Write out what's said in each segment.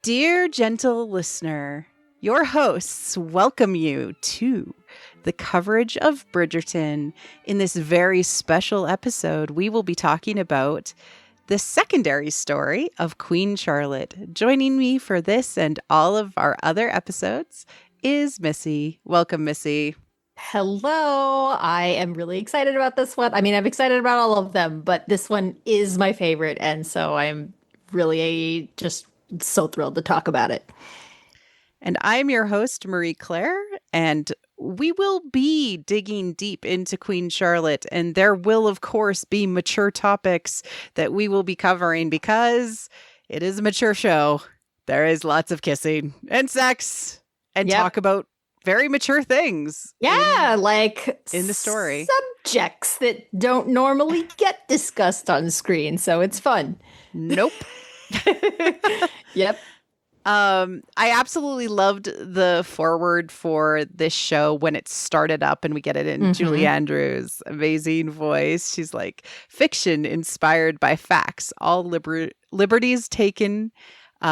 Dear gentle listener, your hosts welcome you to the coverage of Bridgerton. In this very special episode, we will be talking about the secondary story of Queen Charlotte. Joining me for this and all of our other episodes is Missy. Welcome, Missy. Hello. I am really excited about this one. I mean, I'm excited about all of them, but this one is my favorite. And so I'm really just so thrilled to talk about it. And I'm your host, Marie Claire, and we will be digging deep into Queen Charlotte, and there will, of course, be mature topics that we will be covering because it is a mature show. There is lots of kissing and sex and talk about very mature things. Yeah, like in the story. Subjects that don't normally get discussed on screen, so it's fun. Nope. Yep. I absolutely loved the foreword for this show when it started up and we get it in Julie Andrews' amazing voice. She's like, fiction inspired by facts. All liberties taken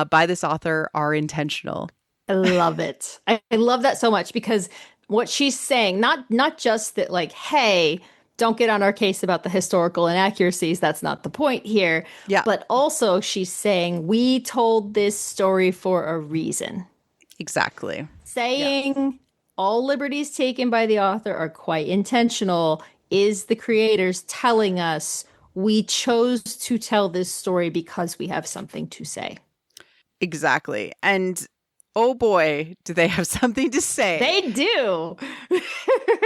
by this author are intentional. I love it. I love that so much because what she's saying, not just that like, hey, don't get on our case about the historical inaccuracies. That's not the point here. Yeah. But also she's saying we told this story for a reason. Exactly. Saying all liberties taken by the author are quite intentional is the creators telling us we chose to tell this story because we have something to say. Exactly. And oh boy, do they have something to say. They do.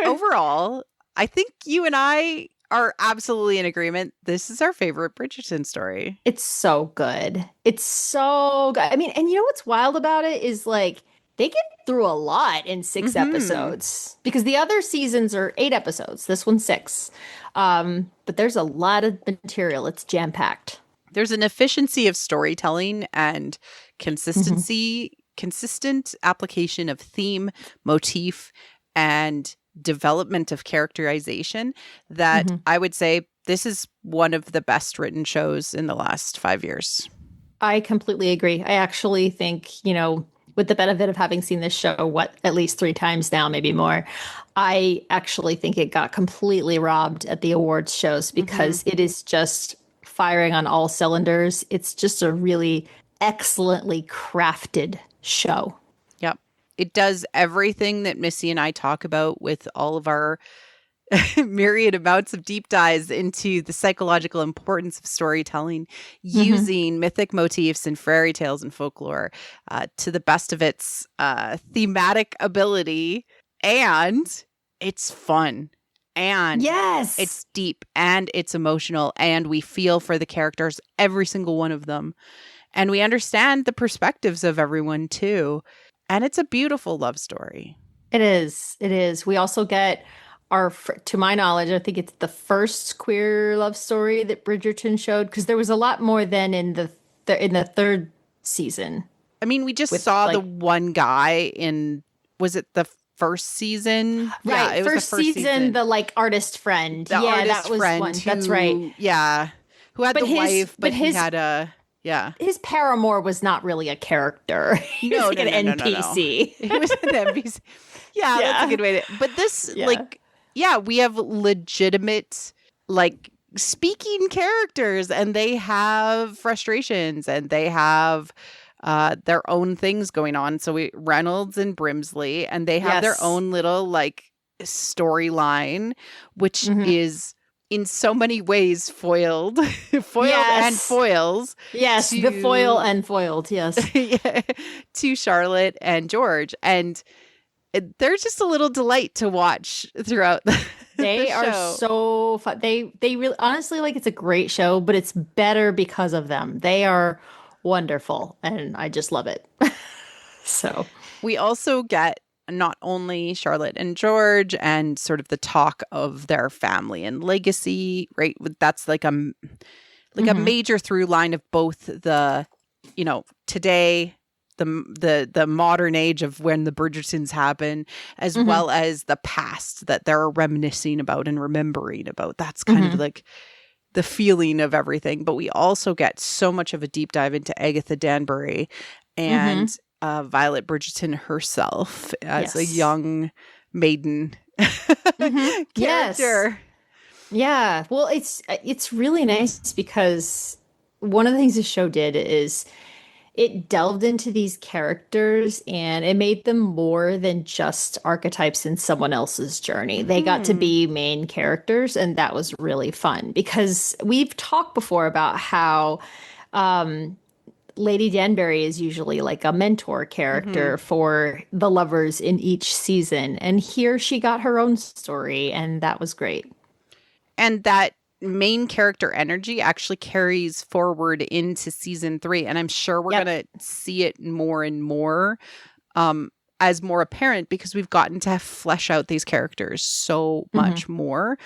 Overall, I think you and I are absolutely in agreement. This is our favorite Bridgerton story. It's so good. It's so good. I mean, and you know what's wild about it is like they get through a lot in 6 episodes because the other seasons are 8 episodes. This one's 6. But there's a lot of material. It's jam-packed. There's an efficiency of storytelling and consistency, consistent application of theme, motif, and development of characterization that I would say this is one of the best written shows in the last 5 years. I completely agree. I actually think, with the benefit of having seen this show, at least 3 times now, maybe more, I actually think it got completely robbed at the awards shows because it is just firing on all cylinders. It's just a really excellently crafted show. Yep. It does everything that Missy and I talk about with all of our myriad amounts of deep dives into the psychological importance of storytelling, using mythic motifs and fairy tales and folklore to the best of its thematic ability. And it's fun. And it's deep and it's emotional. And we feel for the characters, every single one of them. And we understand the perspectives of everyone too. And it's a beautiful love story. It is. It is. We also get to my knowledge, I think it's the first queer love story that Bridgerton showed because there was a lot more than in the 3rd season. I mean, we just saw the one guy was it the first season? Right. Yeah, it was first the first season, the artist friend. That was friend one. That's right. Yeah. Who had wife, but he had a... Yeah. His paramour was not really a character. He was an NPC. He was an NPC. Yeah, that's a good way to... But this, we have legitimate, speaking characters, and they have frustrations, and they have their own things going on. So Reynolds and Brimsley, and they have their own little, storyline, which is... in so many ways foiled and foils. Yes, the foil and foiled, yes. To Charlotte and George. And they're just a little delight to watch throughout They are so fun. They really, honestly, it's a great show, but it's better because of them. They are wonderful, and I just love it. So we also get not only Charlotte and George and sort of the talk of their family and legacy, right? That's a major through line of both the, today, the modern age of when the Bridgertons happen, as well as the past that they're reminiscing about and remembering about. That's kind of the feeling of everything. But we also get so much of a deep dive into Agatha Danbury and Violet Bridgerton herself as a young maiden character. Yes. Yeah. Well, it's really nice because one of the things the show did is it delved into these characters and it made them more than just archetypes in someone else's journey. They got to be main characters, and that was really fun because we've talked before about how Lady Danbury is usually like a mentor character for the lovers in each season. And here she got her own story, and that was great. And that main character energy actually carries forward into season 3. And I'm sure we're going to see it more and more as more apparent because we've gotten to flesh out these characters so much more.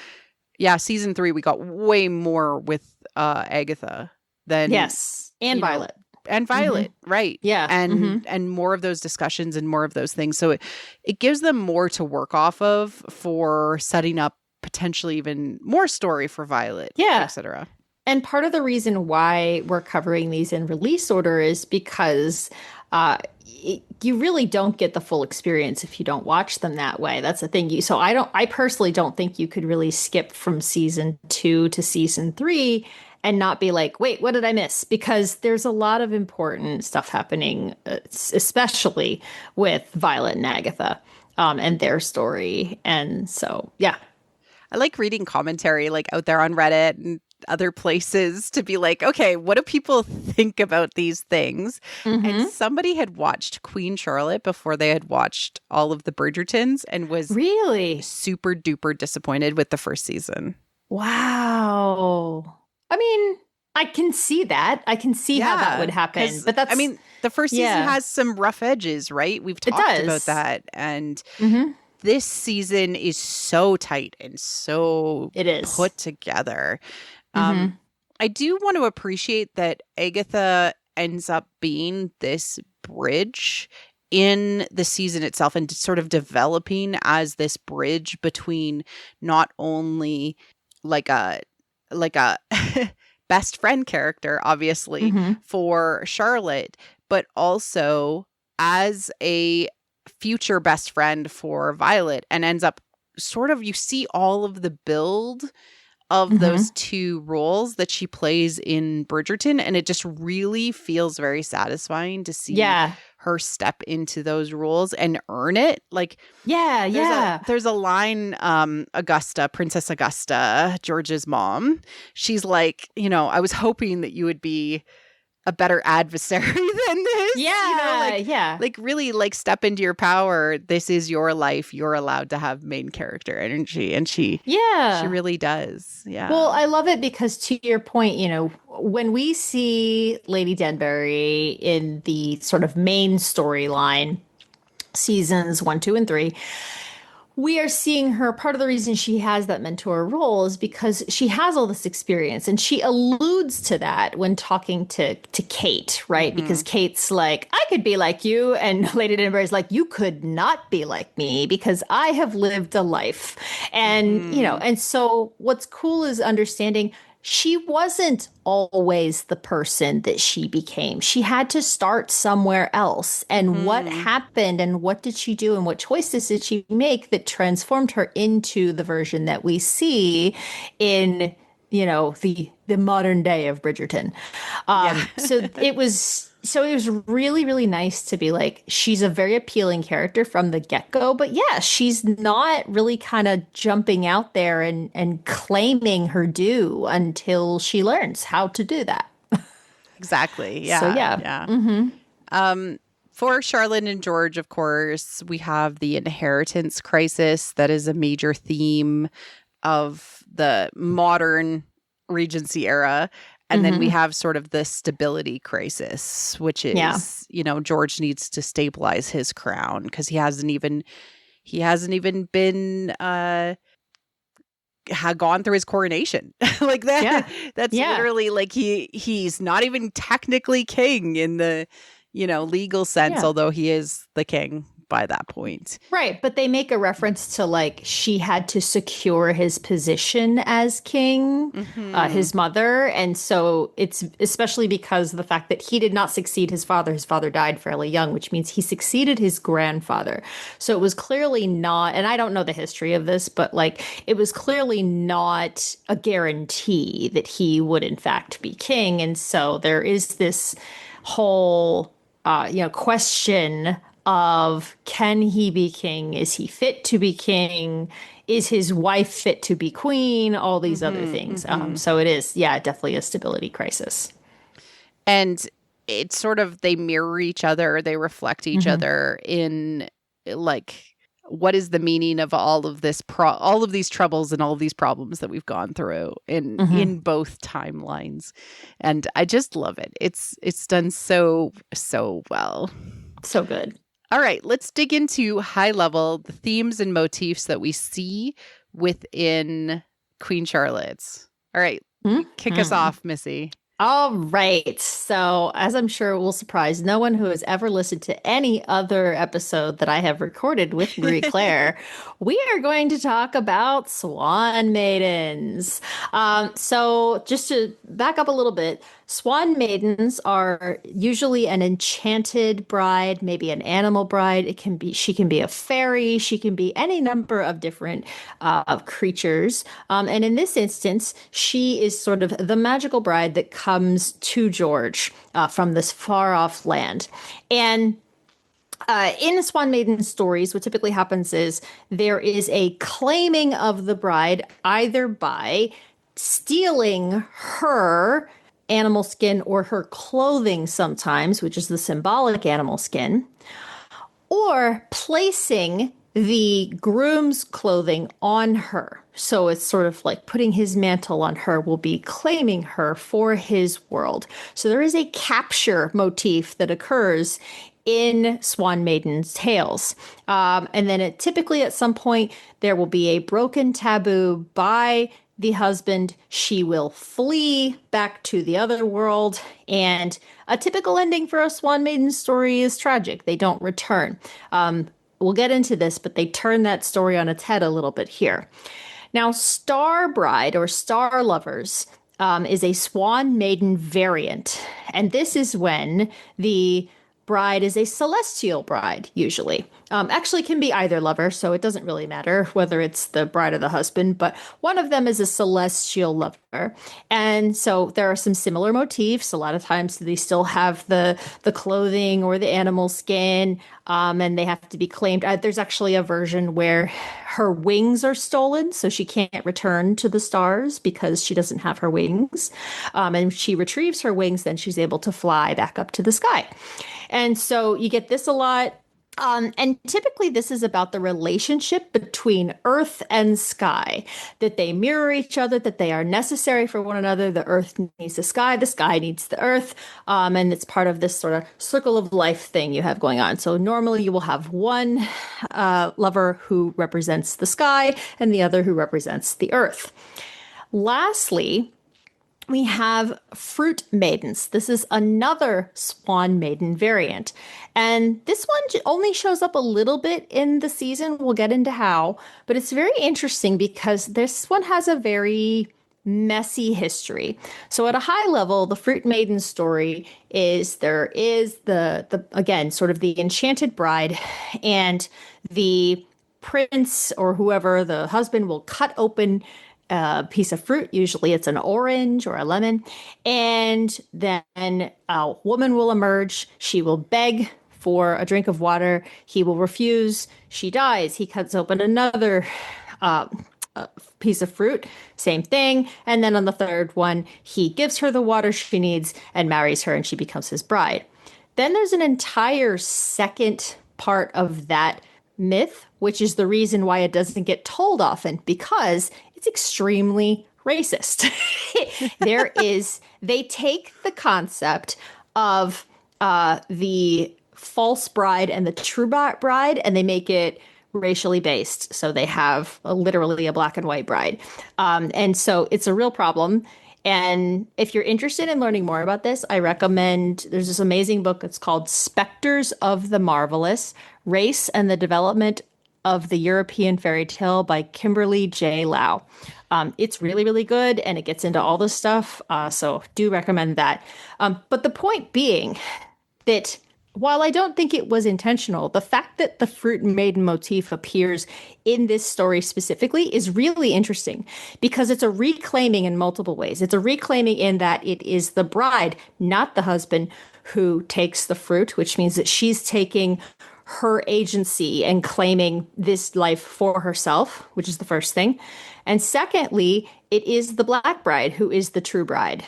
Yeah, season 3, we got way more with Agatha than... Yes, and Violet. And Violet, right. Yeah. And more of those discussions and more of those things. So it gives them more to work off of for setting up potentially even more story for Violet, etc. And part of the reason why we're covering these in release order is because you really don't get the full experience if you don't watch them that way. That's the thing. So I personally don't think you could really skip from season 2 to season 3 and not be like, wait, what did I miss? Because there's a lot of important stuff happening, especially with Violet and Agatha and their story. And so, yeah. I like reading commentary like out there on Reddit and other places to be like, okay, what do people think about these things? And somebody had watched Queen Charlotte before they had watched all of the Bridgertons and was really super duper disappointed with the first season. Wow. I mean, I can see that. I can see how that would happen. But that's, I mean, the first season has some rough edges, right? We've talked about that. And this season is so tight and so put together. I do want to appreciate that Agatha ends up being this bridge in the season itself and sort of developing as this bridge between not only like a best friend character, obviously, for Charlotte, but also as a future best friend for Violet, and ends up sort of, you see all of the build of those two roles that she plays in Bridgerton, and it just really feels very satisfying to see her step into those roles and earn it. Like, there's a line, Princess Augusta, George's mom, she's like, I was hoping that you would be a better adversary than this. Like really like step into your power. This is your life. You're allowed to have main character energy. And she really does. Yeah. Well, I love it because to your point, when we see Lady Danbury in the sort of main storyline, seasons 1, 2, and 3, we are seeing her. Part of the reason she has that mentor role is because she has all this experience, and she alludes to that when talking to Kate, right? Because Kate's like, I could be like you. And Lady Danbury's like, you could not be like me because I have lived a life. And, and so what's cool is understanding she wasn't always the person that she became. She had to start somewhere else. And what happened and what did she do and what choices did she make that transformed her into the version that we see in, the modern day of Bridgerton. So it was really, really nice to be like, she's a very appealing character from the get-go, but she's not really kind of jumping out there and claiming her due until she learns how to do that. Exactly. Yeah. So, for Charlotte and George, of course, we have the inheritance crisis that is a major theme of the modern Regency era. And then we have sort of the stability crisis, which is, George needs to stabilize his crown because he hasn't even been had gone through his coronation like that. That's literally like he's not even technically king in the legal sense, although he is the king by that point. Right, but they make a reference to like she had to secure his position as king, his mother, and so it's especially because of the fact that he did not succeed his father. His father died fairly young, which means he succeeded his grandfather. So it was clearly not, and I don't know the history of this, but like it was clearly not a guarantee that he would in fact be king, and so there is this whole question of can he be king? Is he fit to be king? Is his wife fit to be queen? All these other things. So it is, definitely a stability crisis. And it's sort of, they mirror each other, they reflect each other in like, what is the meaning of all of this, all of these troubles and all of these problems that we've gone through in both timelines. And I just love it. It's done so well. So good. All right, let's dig into high level the themes and motifs that we see within Queen Charlotte's. All right, kick us off, Missy. All right. So, as I'm sure will surprise no one who has ever listened to any other episode that I have recorded with Marie Claire, we are going to talk about swan maidens. So, just to back up a little bit, swan maidens are usually an enchanted bride, maybe an animal bride. She can be a fairy, she can be any number of different creatures. And in this instance, she is sort of the magical bride that comes to George from this far off land. And in Swan Maiden stories, what typically happens is there is a claiming of the bride either by stealing her animal skin or her clothing sometimes, which is the symbolic animal skin, or placing the groom's clothing on her. So it's sort of like putting his mantle on her will be claiming her for his world. So there is a capture motif that occurs in Swan Maiden's tales. And then typically at some point, there will be a broken taboo by the husband. She will flee back to the other world. And a typical ending for a Swan Maiden story is tragic. They don't return. We'll get into this, but they turn that story on its head a little bit here. Now, Star Bride or Star Lovers is a Swan Maiden variant. And this is when the bride is a celestial bride, usually. Actually can be either lover, so it doesn't really matter whether it's the bride or the husband, but one of them is a celestial lover. And so there are some similar motifs. A lot of times they still have the clothing or the animal skin, and they have to be claimed. There's actually a version where her wings are stolen, so she can't return to the stars because she doesn't have her wings. And if she retrieves her wings, then she's able to fly back up to the sky. And so you get this a lot. And typically this is about the relationship between earth and sky, that they mirror each other, that they are necessary for one another. The earth needs the sky needs the earth. And it's part of this sort of circle of life thing you have going on. So normally you will have one lover who represents the sky and the other who represents the earth. Lastly, we have fruit maidens. This is another Swan Maiden variant. And this one only shows up a little bit in the season. We'll get into how. But it's very interesting because this one has a very messy history. So at a high level, the fruit maiden story is there is the again, sort of the enchanted bride, and the prince or whoever, the husband, will cut open a piece of fruit. Usually it's an orange or a lemon. And then a woman will emerge. She will beg for a drink of water. He will refuse. She dies. He cuts open another piece of fruit. Same thing. And then on the third one, he gives her the water she needs and marries her, and she becomes his bride. Then there's an entire second part of that myth, which is the reason why it doesn't get told often, because it's extremely racist. They take the concept of the false bride and the true bride, and they make it racially based. So they have literally a black and white bride. And so it's a real problem. And if you're interested in learning more about this, I recommend, there's this amazing book. It's called Spectres of the Marvelous, Race and the Development of the European Fairy Tale by Kimberly J. Lau. It's really, really good, and it gets into all this stuff. So do recommend that. But the point being that while I don't think it was intentional, the fact that the fruit and maiden motif appears in this story specifically is really interesting because it's a reclaiming in multiple ways. It's a reclaiming in that it is the bride, not the husband, who takes the fruit, which means that she's taking her agency and claiming this life for herself, which is the first thing. And secondly, it is the black bride who is the true bride.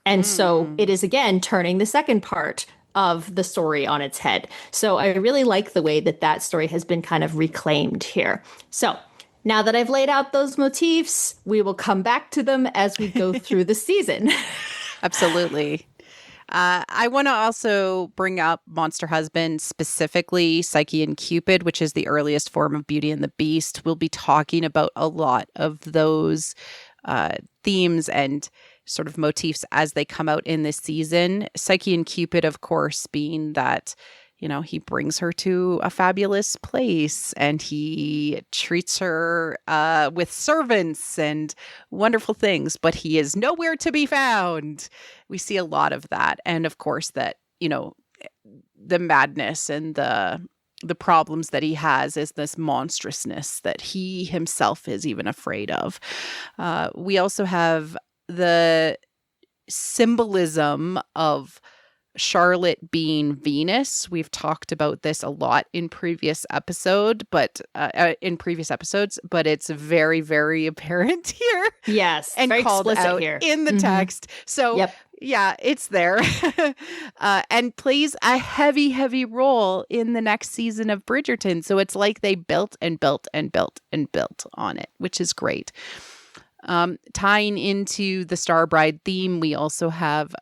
And so it is, again, turning the second part of the story on its head. So I really like the way that that story has been kind of reclaimed here. So now that I've laid out those motifs, we will come back to them as we go through the season. Absolutely. I want to also bring up Monster Husband, specifically Psyche and Cupid, which is the earliest form of Beauty and the Beast. We'll be talking about a lot of those themes and sort of motifs as they come out in this season. Psyche and Cupid, of course, being that, you know, he brings her to a fabulous place and he treats her with servants and wonderful things, but he is nowhere to be found. We see a lot of that. And of course that, you know, the madness and the problems that he has is this monstrousness that he himself is even afraid of. We also have the symbolism of Charlotte being Venus. We've talked about this a lot in previous episodes, but it's very, very apparent here. Yes, and very called out here in the text. So yeah, it's there, and plays a heavy, heavy role in the next season of Bridgerton. So it's like they built and built and built and built on it, which is great. Tying into the Star Bride theme, we also have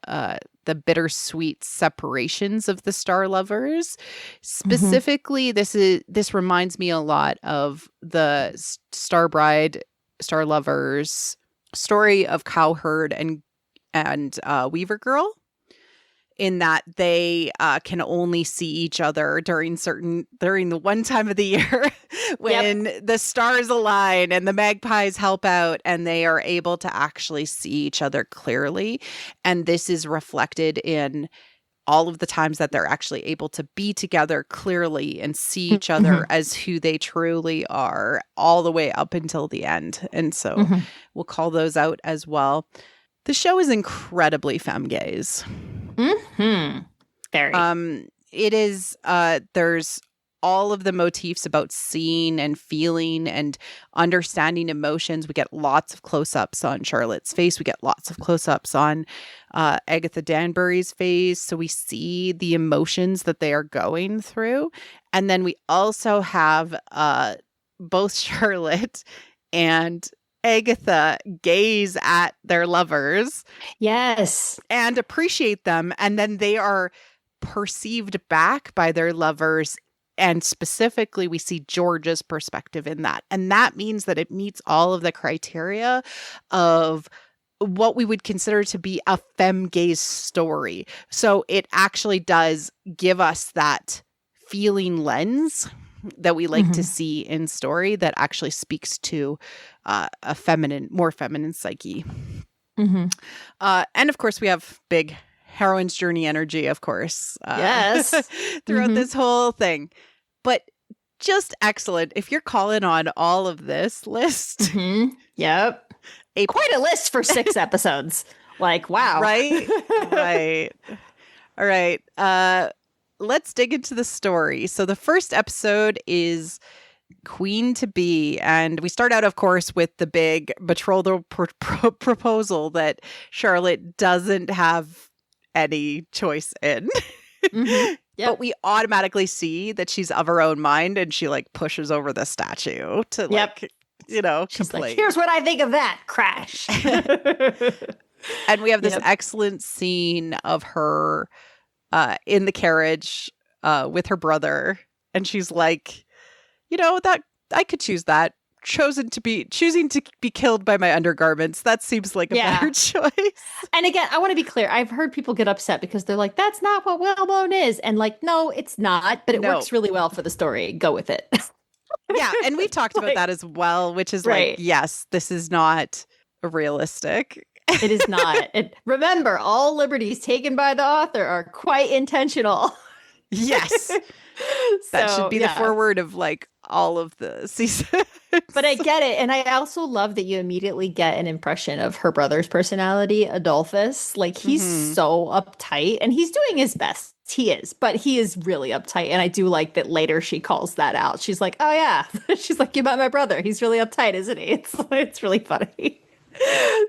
the bittersweet separations of the star lovers. Specifically, this reminds me a lot of the Star Bride, Star Lovers story of Cowherd and Weaver Girl, in that they can only see each other during the one time of the year when the stars align and the magpies help out and they are able to actually see each other clearly. And this is reflected in all of the times that they're actually able to be together clearly and see each other as who they truly are all the way up until the end. And so we'll call those out as well. The show is incredibly femme-gaze. Very. It is, there's all of the motifs about seeing and feeling and understanding emotions. We get lots of close-ups on Charlotte's face. We get lots of close-ups on Agatha Danbury's face. So we see the emotions that they are going through. And then we also have both Charlotte and Agatha gaze at their lovers. Yes. And appreciate them. And then they are perceived back by their lovers. And specifically, we see George's perspective in that. And that means that it meets all of the criteria of what we would consider to be a femme-gaze story. So it actually does give us that feeling lens that we like to see in story that actually speaks to a more feminine psyche. And of course, we have big heroine's journey energy, of course. Yes. Throughout this whole thing. But just excellent. If you're calling on all of this list. Yep. Quite a list for 6 episodes. Like, wow. Right? Right. All right. Let's dig into the story. So the first episode is Queen to Be. And we start out, of course, with the big betrothal proposal that Charlotte doesn't have any choice in. But we automatically see that she's of her own mind and she like pushes over the statue to she's complain. Like, here's what I think of that. Crash. And we have this excellent scene of her in the carriage with her brother. And she's like, that I could choose that. choosing to be killed by my undergarments. That seems like a better choice. And again, I want to be clear. I've heard people get upset because they're like, that's not what whalebone is. And like, no, it's not, but it works really well for the story. Go with it. Yeah. And we've talked about that as well, which is like, yes, this is not realistic. It is not. Remember, all liberties taken by the author are quite intentional. Yes. That should be the foreword of like all of the seasons. But I get it. And I also love that you immediately get an impression of her brother's personality, Adolphus. Like he's so uptight and he's doing his best. He is, but he is really uptight. And I do like that later she calls that out. She's like, oh yeah. She's like, you met my brother. He's really uptight, isn't he? It's really funny.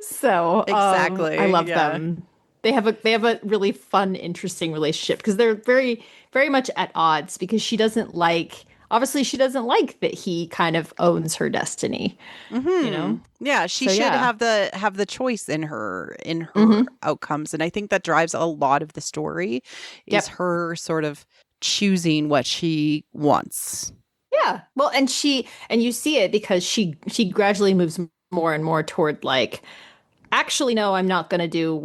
So exactly. I love them. They have a really fun, interesting relationship because they're very, very much at odds because she doesn't like that he kind of owns her destiny. You know? Yeah, she should have the choice in her outcomes. And I think that drives a lot of the story is her sort of choosing what she wants. Yeah. Well, and you see it because she gradually moves more and more toward like, actually, no, I'm not going to do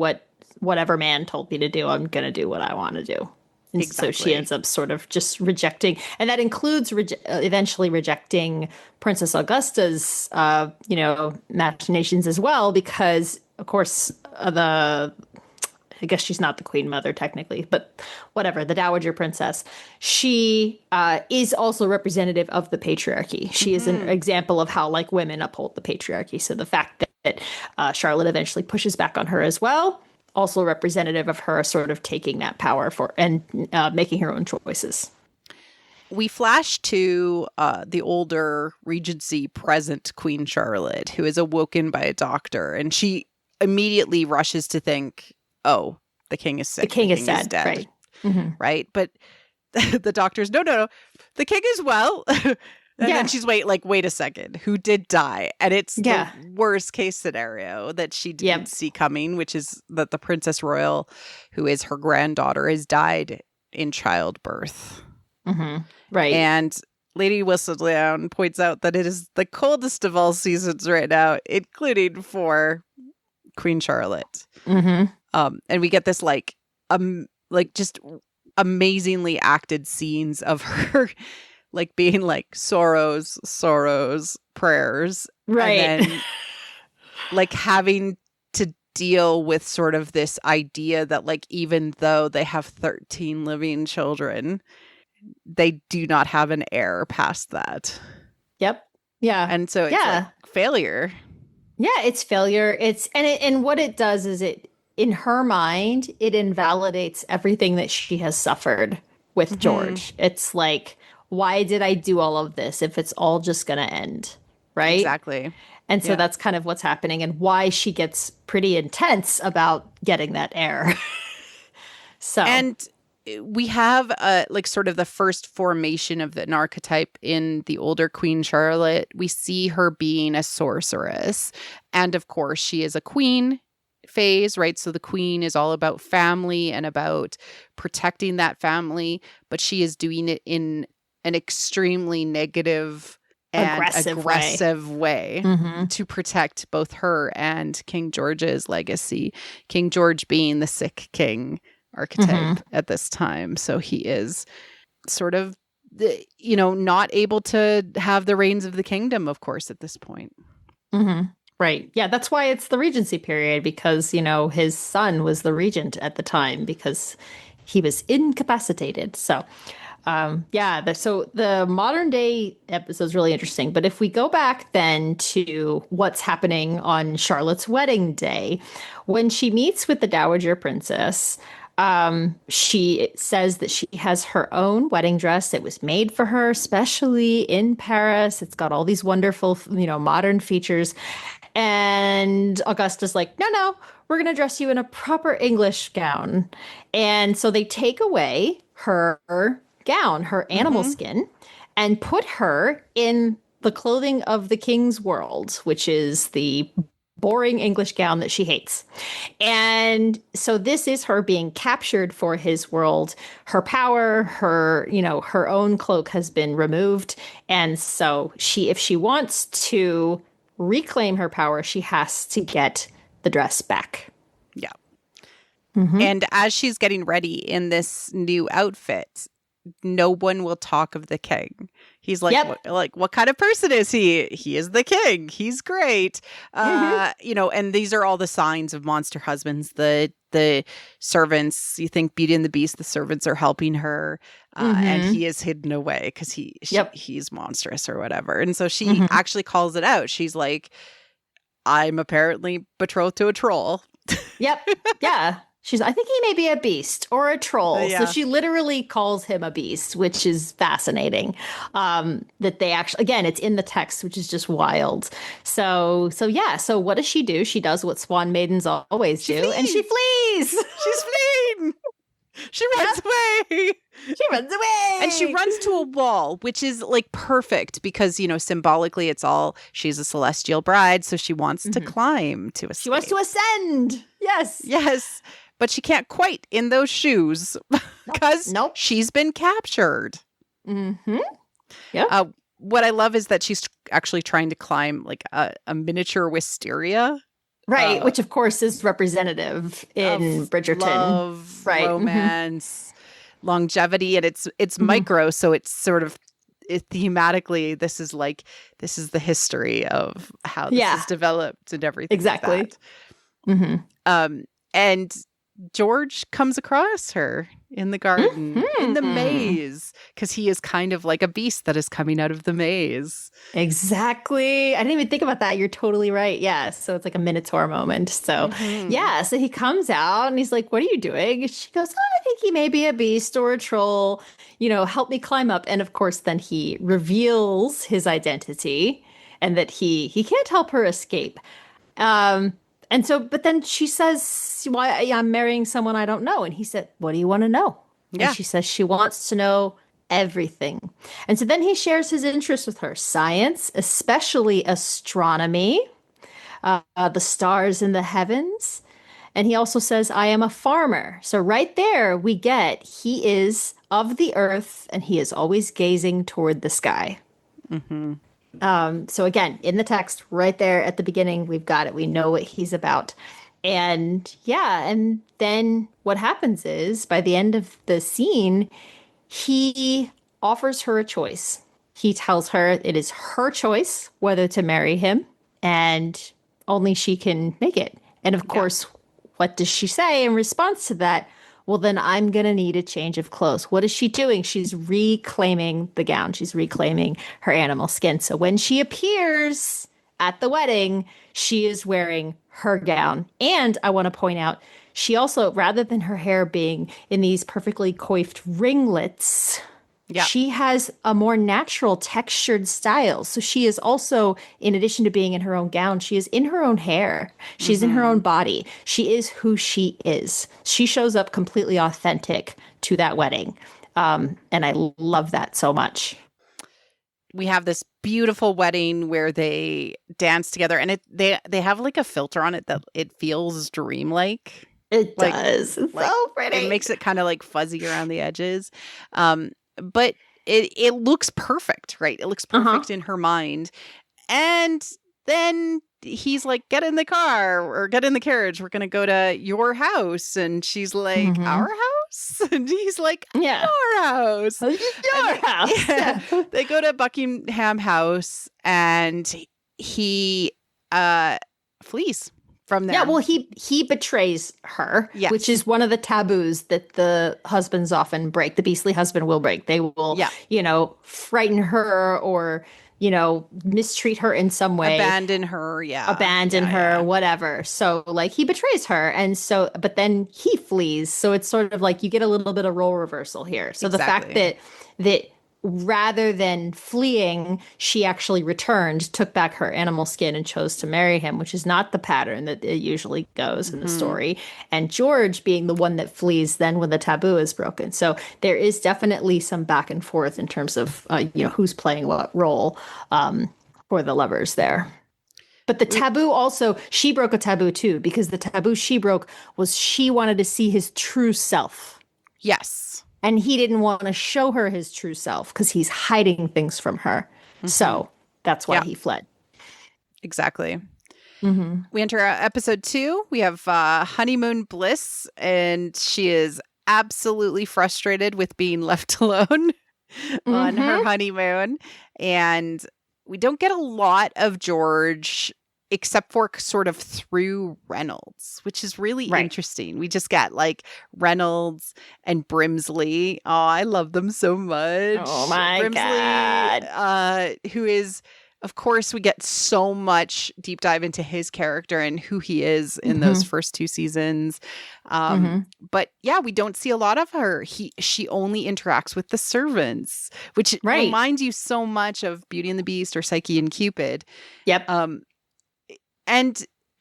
whatever man told me to do. I'm going to do what I want to do. And so she ends up sort of just rejecting, and that includes eventually rejecting Princess Augusta's, machinations as well, because of course I guess she's not the queen mother technically, but whatever, the dowager princess, she is also representative of the patriarchy. She is an example of how like women uphold the patriarchy. So the fact that Charlotte eventually pushes back on her as well, also representative of her sort of taking that power and making her own choices. We flash to the older Regency present Queen Charlotte, who is awoken by a doctor, and she immediately rushes to think, oh, the king is sick. The king is dead. Right. Right. But the doctor's, no, the king is well. And then she's wait a second, who did die? And it's the worst case scenario that she didn't see coming, which is that the Princess Royal, who is her granddaughter, has died in childbirth. Right. And Lady Whistledown points out that it is the coldest of all seasons right now, including for Queen Charlotte. And we get this just amazingly acted scenes of her like being like sorrows, prayers. Right. And then like having to deal with sort of this idea that like even though they have 13 living children, they do not have an heir past that. Yep. Yeah. And so it's like failure. Yeah, it's failure. And what it does is in her mind, it invalidates everything that she has suffered with George. It's like, why did I do all of this if it's all just going to end? Right? Exactly. And so that's kind of what's happening and why she gets pretty intense about getting that heir. And we have like sort of the first formation of an archetype in the older Queen Charlotte. We see her being a sorceress. And of course, she is a queen phase, right? So the queen is all about family and about protecting that family, but she is doing it in an extremely negative and aggressive way to protect both her and King George's legacy. King George being the sick king archetype at this time. So he is sort of, not able to have the reins of the kingdom, of course, at this point. Right. Yeah, that's why it's the Regency period, because, his son was the regent at the time because he was incapacitated. So so the modern day episode is really interesting. But if we go back then to what's happening on Charlotte's wedding day, when she meets with the Dowager Princess, she says that she has her own wedding dress. It was made for her, especially in Paris. It's got all these wonderful, modern features. And Augusta's like, no, we're going to dress you in a proper English gown. And so they take away her gown, her animal skin, and put her in the clothing of the king's world, which is the boring English gown that she hates. And so this is her being captured for his world. Her power, her own cloak has been removed. And so if she wants to reclaim her power, she has to get the dress back. Yeah. Mm-hmm. And as she's getting ready in this new outfit, no one will talk of the king. He's like, what kind of person is he? He is the king. He's great. And these are all the signs of monster husbands. The servants, you think Beauty and the Beast, the servants are helping her, and he is hidden away because he's monstrous or whatever. And so she actually calls it out. She's like, I'm apparently betrothed to a troll. Yep. Yeah. I think he may be a beast or a troll. Yeah. So she literally calls him a beast, which is fascinating. That they actually, again, it's in the text, which is just wild. So what does she do? She does what swan maidens always do, and she flees. She's fleeing. She runs away. She runs away. And she runs to a wall, which is like perfect because, symbolically it's all, she's a celestial bride. So she wants to climb to escape. She wants to ascend. Yes. Yes. But she can't quite in those shoes because she's been captured. Mm-hmm. Yeah. What I love is that she's actually trying to climb like a miniature wisteria. Right, which of course is representative in Bridgerton. Love, romance, longevity, and it's micro, so it's sort of thematically. This is the history of how this is developed and everything. Exactly. Like that. And George comes across her in the garden, in the maze, because he is kind of like a beast that is coming out of the maze. Exactly. I didn't even think about that. You're totally right. Yeah. So it's like a Minotaur moment. So so he comes out and he's like, what are you doing? And she goes, I think he may be a beast or a troll, help me climb up. And of course, then he reveals his identity and that he can't help her escape. And so, but then she says, why I'm marrying someone I don't know. And he said, what do you want to know? Yeah. And she says she wants to know everything. And so then he shares his interest with her, science, especially astronomy, the stars in the heavens. And he also says, I am a farmer. So right there we get, he is of the earth and he is always gazing toward the sky. Mm-hmm. So again, in the text right there at the beginning, we've got it. We know what he's about. And and then what happens is by the end of the scene, he offers her a choice. He tells her it is her choice whether to marry him and only she can make it. And of course, what does she say in response to that? Well, then I'm going to need a change of clothes. What is she doing? She's reclaiming the gown. She's reclaiming her animal skin. So when she appears at the wedding, she is wearing her gown. And I want to point out, she also, rather than her hair being in these perfectly coiffed ringlets, she has a more natural textured style. So she is also, in addition to being in her own gown, she is in her own hair. She's in her own body. She is who she is. She shows up completely authentic to that wedding. And I love that so much. We have this beautiful wedding where they dance together and they have like a filter on it that it feels dreamlike. It does. It's so pretty. It makes it kind of like fuzzy around the edges. But it looks perfect, right? It looks perfect in her mind. And then he's like, get in the car or get in the carriage. We're going to go to your house. And she's like, our house? And he's like, your house. Your house. Yeah. They go to Buckingham House and he flees from there. Yeah, well, he betrays her, which is one of the taboos that the husbands often break. The beastly husband will break. They will, frighten her or, mistreat her in some way. Abandon her, whatever. So, like, he betrays her. And so, but then he flees. So it's sort of like you get a little bit of role reversal here. So the fact that rather than fleeing, she actually returned, took back her animal skin and chose to marry him, which is not the pattern that it usually goes in the story. And George being the one that flees then when the taboo is broken. So there is definitely some back and forth in terms of, who's playing what role for the lovers there. But the taboo also, she broke a taboo too, because the taboo she broke was she wanted to see his true self. Yes. And he didn't want to show her his true self because he's hiding things from her. So that's why he fled. Exactly. We enter episode 2. We have honeymoon bliss, and she is absolutely frustrated with being left alone on her honeymoon. And we don't get a lot of George except for sort of through Reynolds, which is really interesting. We just get like Reynolds and Brimsley. Oh, I love them so much. Oh my Brimsley, God. Who is, of course, we get so much deep dive into his character and who he is in those first 2 seasons. But yeah, we don't see a lot of her. She only interacts with the servants, which reminds you so much of Beauty and the Beast or Psyche and Cupid. Yep.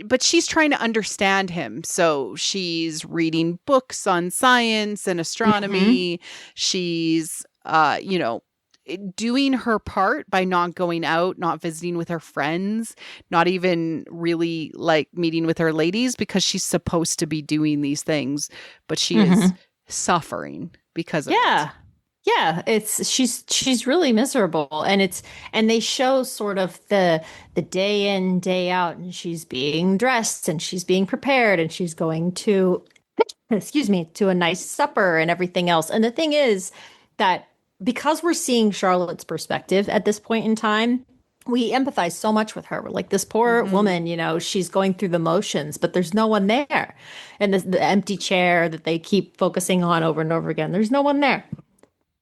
But she's trying to understand him. So she's reading books on science and astronomy. She's, doing her part by not going out, not visiting with her friends, not even really like meeting with her ladies because she's supposed to be doing these things, but she is suffering because of it. Yeah, she's really miserable, and they show sort of the day in, day out, and she's being dressed and she's being prepared and she's going to to a nice supper and everything else. And the thing is that because we're seeing Charlotte's perspective at this point in time, we empathize so much with her. We're like, this poor woman, she's going through the motions, but there's no one there. And the empty chair that they keep focusing on over and over again, there's no one there.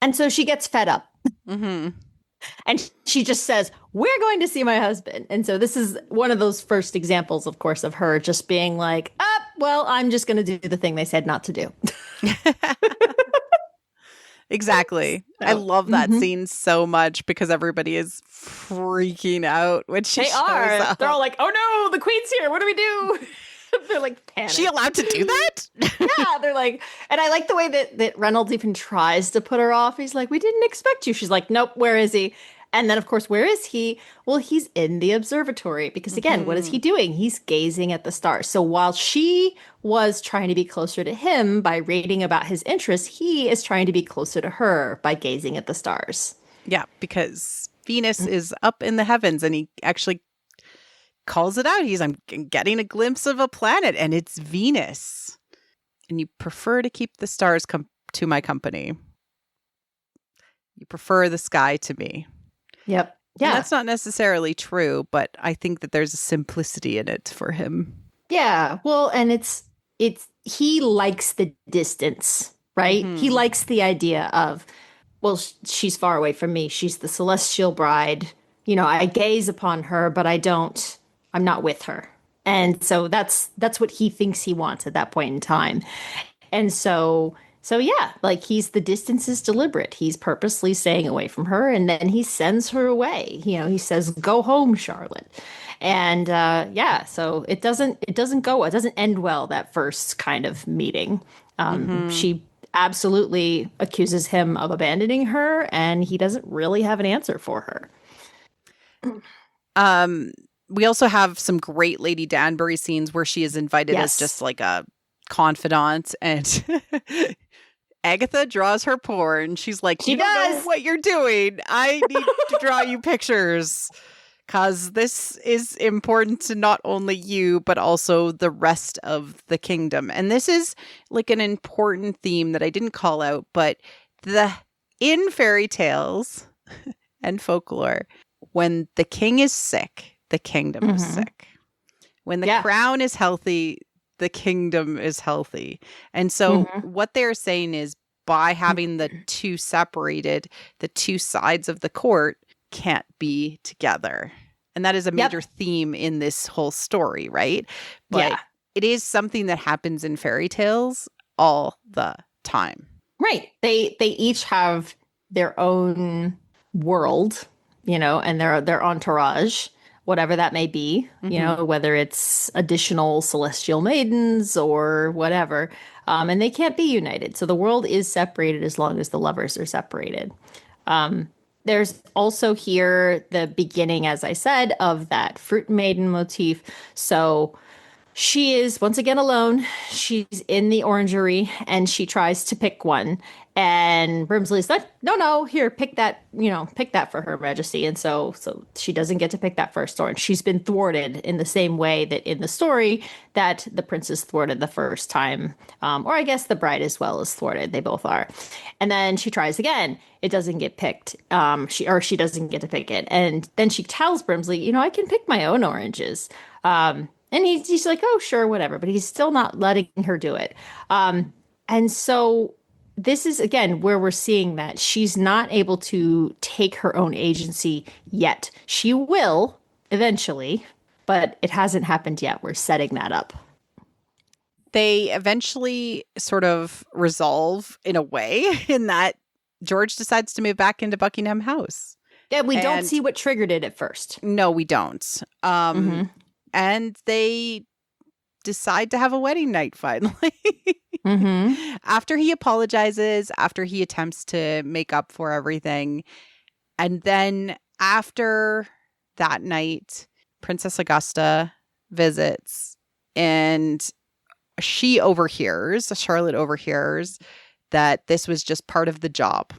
And so she gets fed up. And she just says, we're going to see my husband. And so this is one of those first examples, of course, of her just being like, well, I'm just going to do the thing they said not to do. Exactly. I love that scene so much because everybody is freaking out when she shows up. They're all like, oh no, the queen's here. What do we do? They're like panicked. She allowed to do that? Yeah, they're like, and I like the way that Reynolds even tries to put her off. He's like, we didn't expect you. She's like, nope, where is he? And then, of course, where is he? Well, he's in the observatory because, again, what is he doing? He's gazing at the stars. So while she was trying to be closer to him by reading about his interests, he is trying to be closer to her by gazing at the stars. Yeah, because Venus is up in the heavens, and he actually calls it out. I'm getting a glimpse of a planet, and it's Venus. And you prefer to keep the stars to my company. You prefer the sky to me. Yep. Yeah. And that's not necessarily true, but I think that there's a simplicity in it for him. Yeah. Well, and it's he likes the distance, right? He likes the idea of, well, she's far away from me. She's the celestial bride. I gaze upon her, but I'm not with her. And so that's what he thinks he wants at that point in time. And so yeah, like the distance is deliberate. He's purposely staying away from her, and then he sends her away. He says, "Go home, Charlotte." And so it doesn't end well, that first kind of meeting. She absolutely accuses him of abandoning her, and he doesn't really have an answer for her. We also have some great Lady Danbury scenes where she is invited as just like a confidant, and Agatha draws her porn. She's like, you don't know what you're doing. I need to draw you pictures because this is important to not only you, but also the rest of the kingdom. And this is like an important theme that I didn't call out, but in fairy tales and folklore, when the king is sick, the kingdom is sick. When the crown is healthy, the kingdom is healthy. And so what they're saying is by having the two separated, the two sides of the court can't be together. And that is a major theme in this whole story, right? But it is something that happens in fairy tales all the time. Right. They each have their own world, and their entourage, whatever that may be, whether it's additional celestial maidens or whatever. And they can't be united. So the world is separated as long as the lovers are separated. There's also here the beginning, as I said, of that fruit maiden motif. So she is once again alone. She's in the orangery and she tries to pick one. And Brimsley's like, no, here, pick that, pick that for Her Majesty. And so she doesn't get to pick that first orange. She's been thwarted in the same way that in the story that the princess thwarted the first time. Or I guess the bride as well is thwarted. They both are. And then she tries again. It doesn't get picked. She doesn't get to pick it. And then she tells Brimsley, I can pick my own oranges. And he's like, oh, sure, whatever. But he's still not letting her do it. And so this is, again, where we're seeing that she's not able to take her own agency yet. She will eventually, but it hasn't happened yet. We're setting that up. They eventually sort of resolve in a way in that George decides to move back into Buckingham House. Yeah, we don't see what triggered it at first. No, we don't. And they decide to have a wedding night finally. After he apologizes, after he attempts to make up for everything. And then after that night, Princess Augusta visits and Charlotte overhears that this was just part of the job.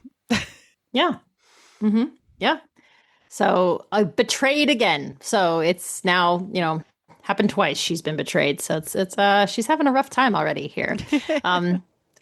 Yeah. Yeah. So betrayed again. So it's now, happened twice. She's been betrayed. So it's she's having a rough time already here.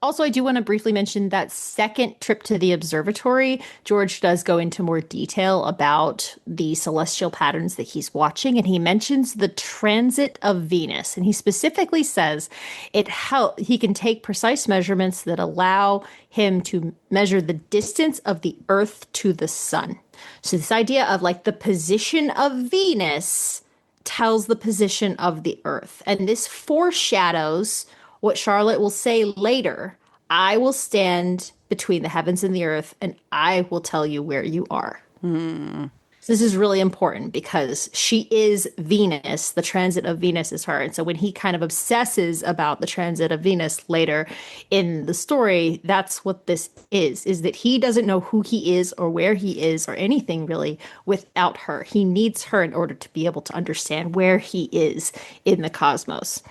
Also, I do want to briefly mention that second trip to the observatory. George does go into more detail about the celestial patterns that he's watching, and he mentions the transit of Venus. And he specifically says he can take precise measurements that allow him to measure the distance of the Earth to the sun. So this idea of like the position of Venus tells the position of the Earth. And this foreshadows what Charlotte will say later. I will stand between the heavens and the earth, and I will tell you where you are. So this is really important because she is Venus. The transit of Venus is her. And so when he kind of obsesses about the transit of Venus later in the story, that's what this is that he doesn't know who he is or where he is or anything really without her. He needs her in order to be able to understand where he is in the cosmos.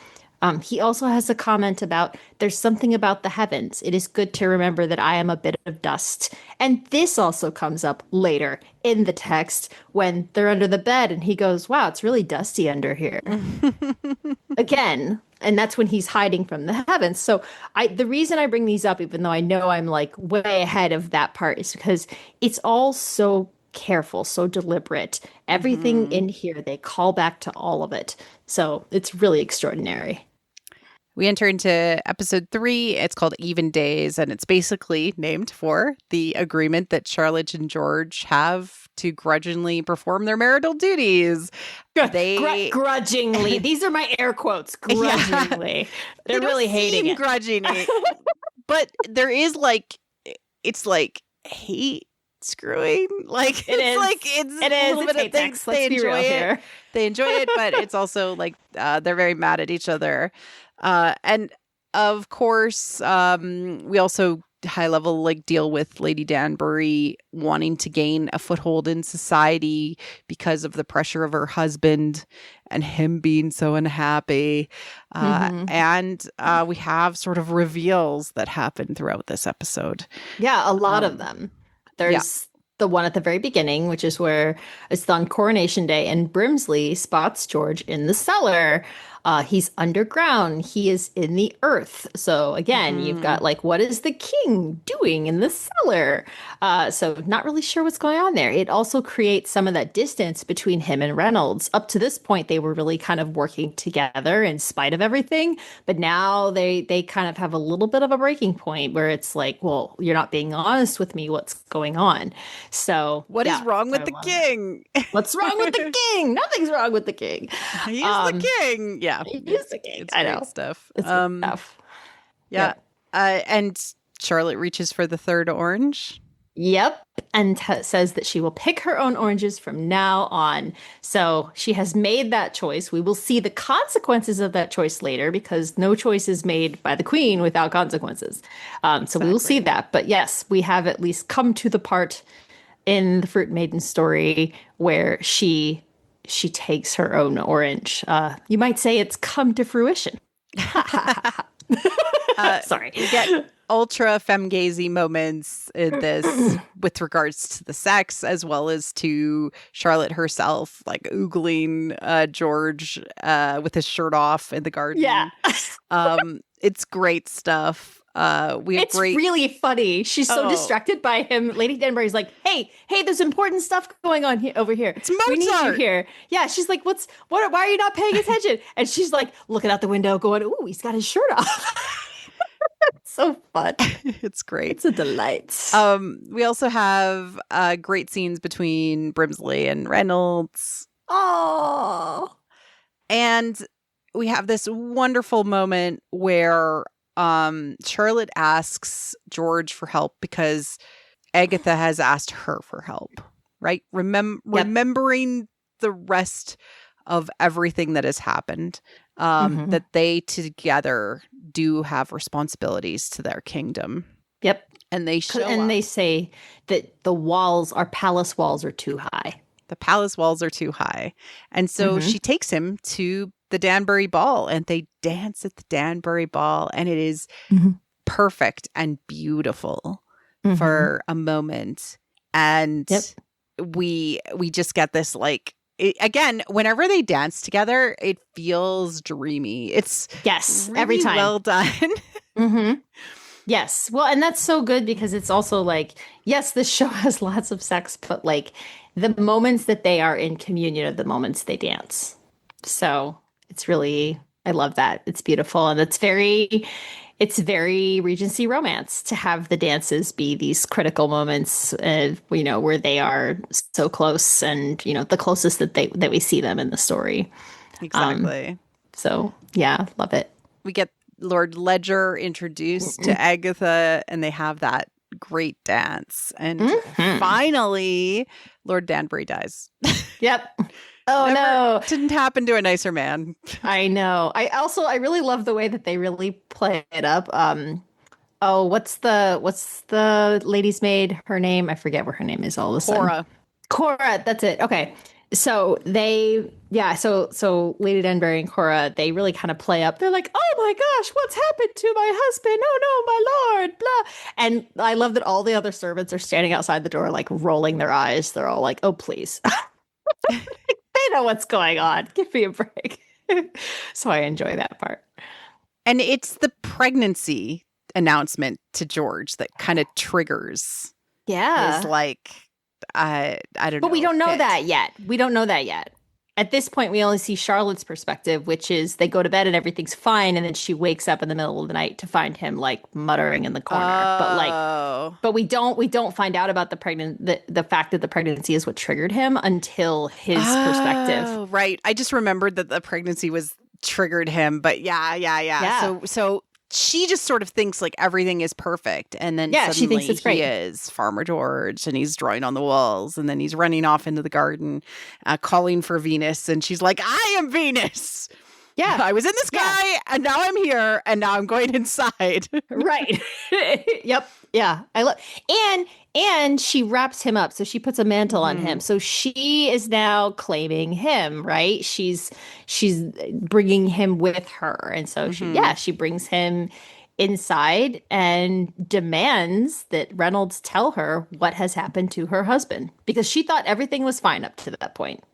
He also has a comment about there's something about the heavens. It is good to remember that I am a bit of dust. And this also comes up later in the text when they're under the bed and he goes, wow, it's really dusty under here. Again, and that's when he's hiding from the heavens. So the reason I bring these up, even though I know I'm like way ahead of that part, is because it's all so careful, so deliberate. Everything in here, they call back to all of it. So it's really extraordinary. We enter into episode 3. It's called Even Days, and it's basically named for the agreement that Charlotte and George have to grudgingly perform their marital duties. Grudgingly. These are my air quotes. Grudgingly. Yeah. They're really hating it. Grudgingly. But there is it's like hate screwing. Like it is. It's it a is. little bit of things. They enjoy it. Here. They enjoy it, but it's also like they're very mad at each other. And of course, we also high level deal with Lady Danbury wanting to gain a foothold in society because of the pressure of her husband and him being so unhappy. And we have sort of reveals that happen throughout this episode. Yeah, a lot of them. There's the one at the very beginning, which is where it's on Coronation Day, and Brimsley spots George in the cellar. He's underground. He is in the earth. So again, you've got what is the king doing in the cellar? So not really sure what's going on there. It also creates some of that distance between him and Reynolds. Up to this point, they were really kind of working together in spite of everything. But now they kind of have a little bit of a breaking point where it's like, well, you're not being honest with me. What's going on? So what is wrong with the king? What's wrong with the king? Nothing's wrong with the king. He's the king. Yeah. He's the king. It's I know. Great stuff. It's good stuff. Yeah. And Charlotte reaches for the third orange. Yep. And says that she will pick her own oranges from now on. So she has made that choice. We will see the consequences of that choice later because no choice is made by the queen without consequences. So we will see that. But yes, we have at least come to the part in the Fruit Maiden story where she takes her own orange. You might say it's come to fruition. Sorry. We get ultra femgazy moments in this with regards to the sex, as well as to Charlotte herself, like oogling George with his shirt off in the garden. Yeah. It's great stuff. It's really funny. She's so distracted by him. Lady Danbury's like, hey, there's important stuff going on over here. It's Mozart. We need you here. Yeah, she's like, why are you not paying attention? And she's like looking out the window going, ooh, he's got his shirt off. So fun. It's great. It's a delight. We also have great scenes between Brimsley and Reynolds. Oh. And we have this wonderful moment where Charlotte asks George for help because Agatha has asked her for help, right? Remembering the rest of everything that has happened, that they together do have responsibilities to their kingdom. Yep. And they show up. They say that our palace walls are too high. The palace walls are too high. And so she takes him to the Danbury Ball, and they dance at the Danbury Ball, and it is perfect and beautiful for a moment. And we just get this again, whenever they dance together, it feels dreamy. It's really every time well done. Yes. Well, and that's so good because it's also like, yes, this show has lots of sex, but like the moments that they are in communion are the moments they dance. So it's really, I love that. It's beautiful. And it's very Regency romance to have the dances be these critical moments, where they are so close and, the closest that we see them in the story. Exactly. So yeah, love it. We get Lord Ledger introduced to Agatha, and they have that great dance. And finally, Lord Danbury dies. Yep. Oh, no. Didn't happen to a nicer man. I know. I really love the way that they really play it up. What's the lady's maid? Her name? I forget what her name is all of a sudden. Cora, that's it. Okay. So so Lady Danbury and Cora, they really kind of play up. They're like, oh my gosh, what's happened to my husband? Oh no, my lord, blah. And I love that all the other servants are standing outside the door, like rolling their eyes. They're all like, oh, please. They know what's going on. Give me a break. So I enjoy that part. And it's the pregnancy announcement to George that kind of triggers. Yeah. Is like, I don't know. But we don't know that yet. We don't know that yet. At this point, we only see Charlotte's perspective, which is they go to bed and everything's fine, and then she wakes up in the middle of the night to find him like muttering in the corner. But we don't find out about the fact that the pregnancy is what triggered him until his perspective. Right. I just remembered that the pregnancy was triggered him, but yeah. So she just sort of thinks like everything is perfect, and then suddenly she thinks it's great. He is Farmer George, and he's drawing on the walls, and then he's running off into the garden, calling for Venus, and she's like, "I am Venus. Yeah, I was in the sky, and now I'm here, and now I'm going inside." Right. Yep. Yeah. And she wraps him up. So she puts a mantle on him. So she is now claiming him, right? She's bringing him with her. And so she brings him inside and demands that Reynolds tell her what has happened to her husband, because she thought everything was fine up to that point.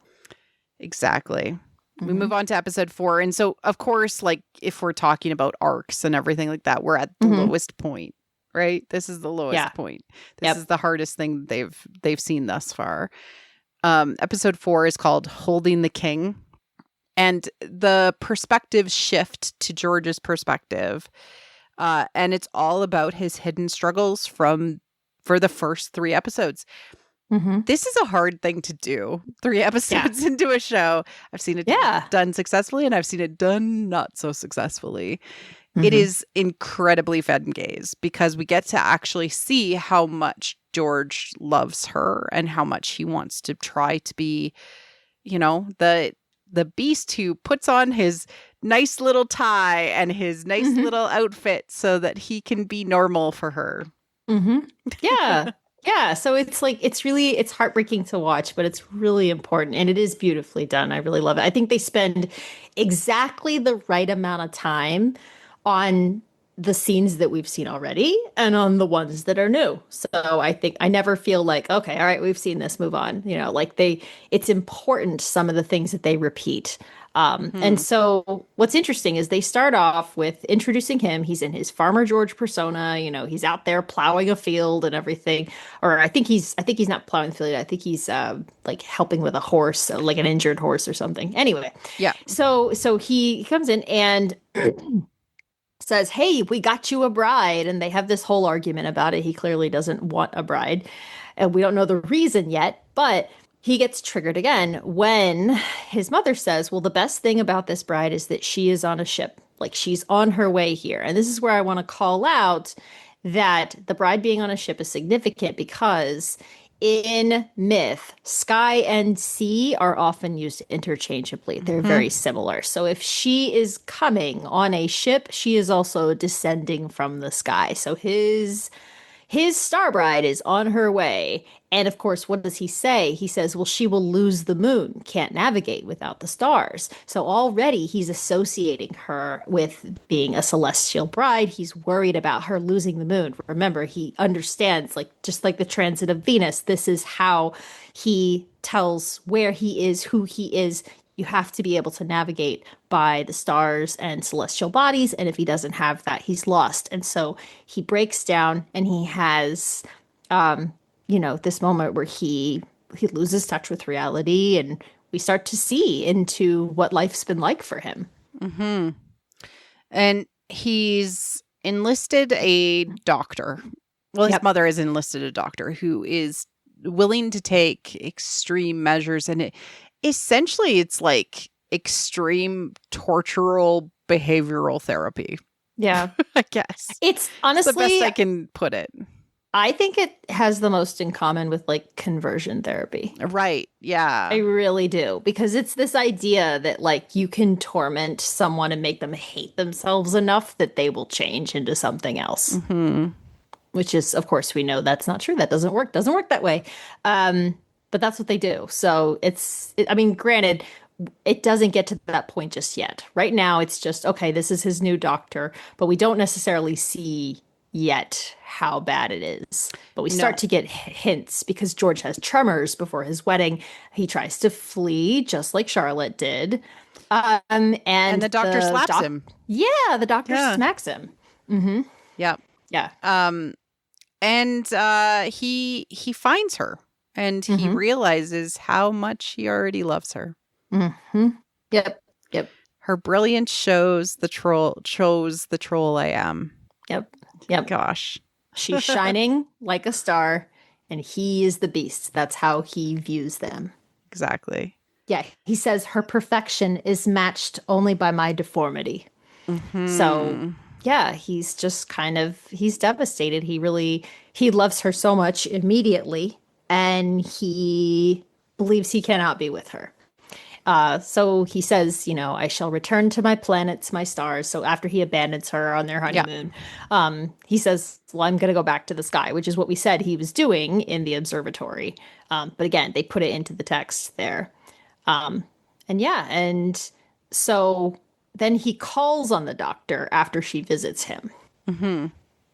Exactly. We move on to episode 4. And so, of course, like if we're talking about arcs and everything like that, we're at the lowest point. Right? This is the lowest point. This is the hardest thing they've seen thus far. Episode 4 is called Holding the King. And the perspective shift to George's perspective. And it's all about his hidden struggles for the first 3 episodes. This is a hard thing to do. 3 episodes into a show. I've seen it done successfully, and I've seen it done not so successfully. It is incredibly femgaze because we get to actually see how much George loves her and how much he wants to try to be, the beast who puts on his nice little tie and his nice little outfit so that he can be normal for her. Yeah. Yeah, so it's like it's heartbreaking to watch, but it's really important and it is beautifully done. I really love it. I think they spend exactly the right amount of time on the scenes that we've seen already and on the ones that are new. So I think I never feel like, okay, all right, we've seen this, move on. Like it's important some of the things that they repeat. And Hmm. so what's interesting is they start off with introducing him. He's in his Farmer George persona, he's out there plowing a field and everything. Or I think he's not plowing the field. I think he's like helping with a horse, like an injured horse or something. Anyway, Yeah. so he comes in and says, "Hey, we got you a bride." And they have this whole argument about it. He clearly doesn't want a bride. And we don't know the reason yet, but he gets triggered again when his mother says, "Well, the best thing about this bride is that she is on a ship. Like she's on her way here." And this is where I want to call out that the bride being on a ship is significant because in myth, sky and sea are often used interchangeably. They're Hmm. very similar. So if she is coming on a ship, she is also descending from the sky. So his star bride is on her way. And of course, what does he say? He says, well, she will lose the moon, can't navigate without the stars. So already he's associating her with being a celestial bride. He's worried about her losing the moon. Remember, he understands, like, just like the transit of Venus, this is how he tells where he is, who he is. You have to be able to navigate by the stars and celestial bodies. And if he doesn't have that, he's lost. And so he breaks down and he has, this moment where he loses touch with reality and we start to see into what life's been like for him. Hmm. And he's enlisted a doctor. Well, his Yep. mother has enlisted a doctor who is willing to take extreme measures. And essentially, it's like extreme tortural behavioral therapy, Yeah. I guess. It's It's the best honestly, I can put it. I think it has the most in common with like conversion therapy. Right. I Yeah. really do, because it's this idea that like you can torment someone and make them hate themselves enough that they will change into something else, Hmm. which is, of course, we know that's not true. That doesn't work that way. But that's what they do. So I mean, granted, it doesn't get to that point just yet. Right now, it's just, okay, this is his new doctor, but we don't necessarily see yet how bad it is. But we start No. to get hints because George has tremors before his wedding. He tries to flee, just like Charlotte did. And And the doctor slaps him. yeah, the doctor Yeah. smacks him. Mm-hmm. Yeah. Yeah. Um, and he finds her and he Mm-hmm. realizes how much he already loves her. Mm-hmm. Yep. Yep. Her brilliance shows the troll I am. Yep. Yep. Gosh. She's shining like a star, and he is the beast. That's how he views them. Exactly. Yeah, he says her perfection is matched only by my deformity. So, Hmm. yeah, he's devastated. He loves her so much immediately, and he believes he cannot be with her. So he says, I shall return to my planets, my stars. So after he abandons her on their Yeah. honeymoon, he says, well, I'm going to go back to the sky, which is what we said he was doing in the observatory. But again, they put it into the text there. And yeah, and so then he calls on the doctor after she visits him. Hmm.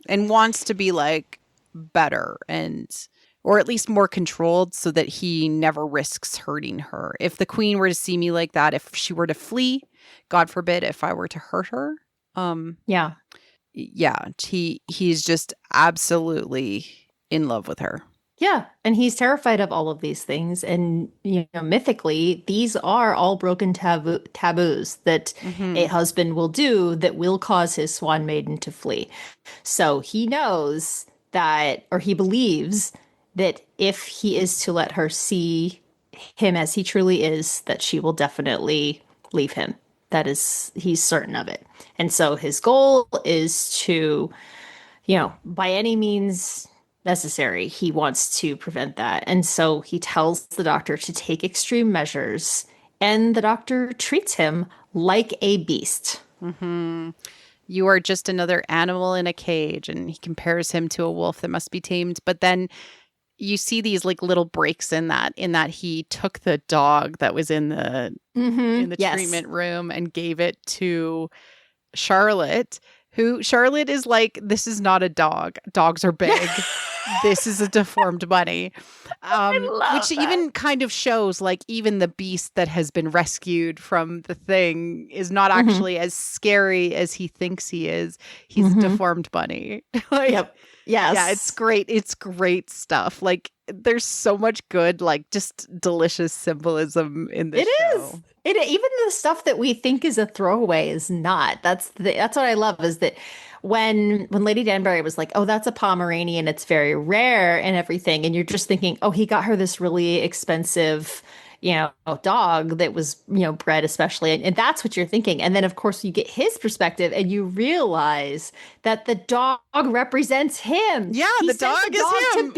And wants to be like better or at least more controlled so that he never risks hurting her. If the queen were to see me like that, if she were to flee, God forbid, if I were to hurt her, Yeah. yeah, he's just absolutely in love with her. Yeah, and he's terrified of all of these things. And, mythically, these are all broken taboos that a Hmm. husband will do that will cause his swan maiden to flee. So he knows that, or he believes that if he is to let her see him as he truly is, that she will definitely leave him. He's certain of it. And so his goal is to, by any means necessary, he wants to prevent that. And so he tells the doctor to take extreme measures, and the doctor treats him like a beast. Hmm. You are just another animal in a cage, and he compares him to a wolf that must be tamed. But then you see these like little breaks in that he took the dog that was in the Yes. treatment room and gave it to Charlotte, who Charlotte is like, this is not a dog. Dogs are big. This is a deformed bunny. Which even kind of shows like even the beast that has been rescued from the thing is not actually as scary as he thinks he is. He's a deformed bunny. Like, Yep. Yes. Yeah, it's great. It's great stuff. Like there's so much good, like just delicious symbolism in this show. Even the stuff that we think is a throwaway is not. That's what I love is that when Lady Danbury was like, "Oh, that's a Pomeranian. It's very rare and everything," and you're just thinking, "Oh, he got her this really expensive, dog that was, bred especially," and that's what you're thinking. And then, of course, you get his perspective, and you realize that the dog represents him. Yeah, the dog is him.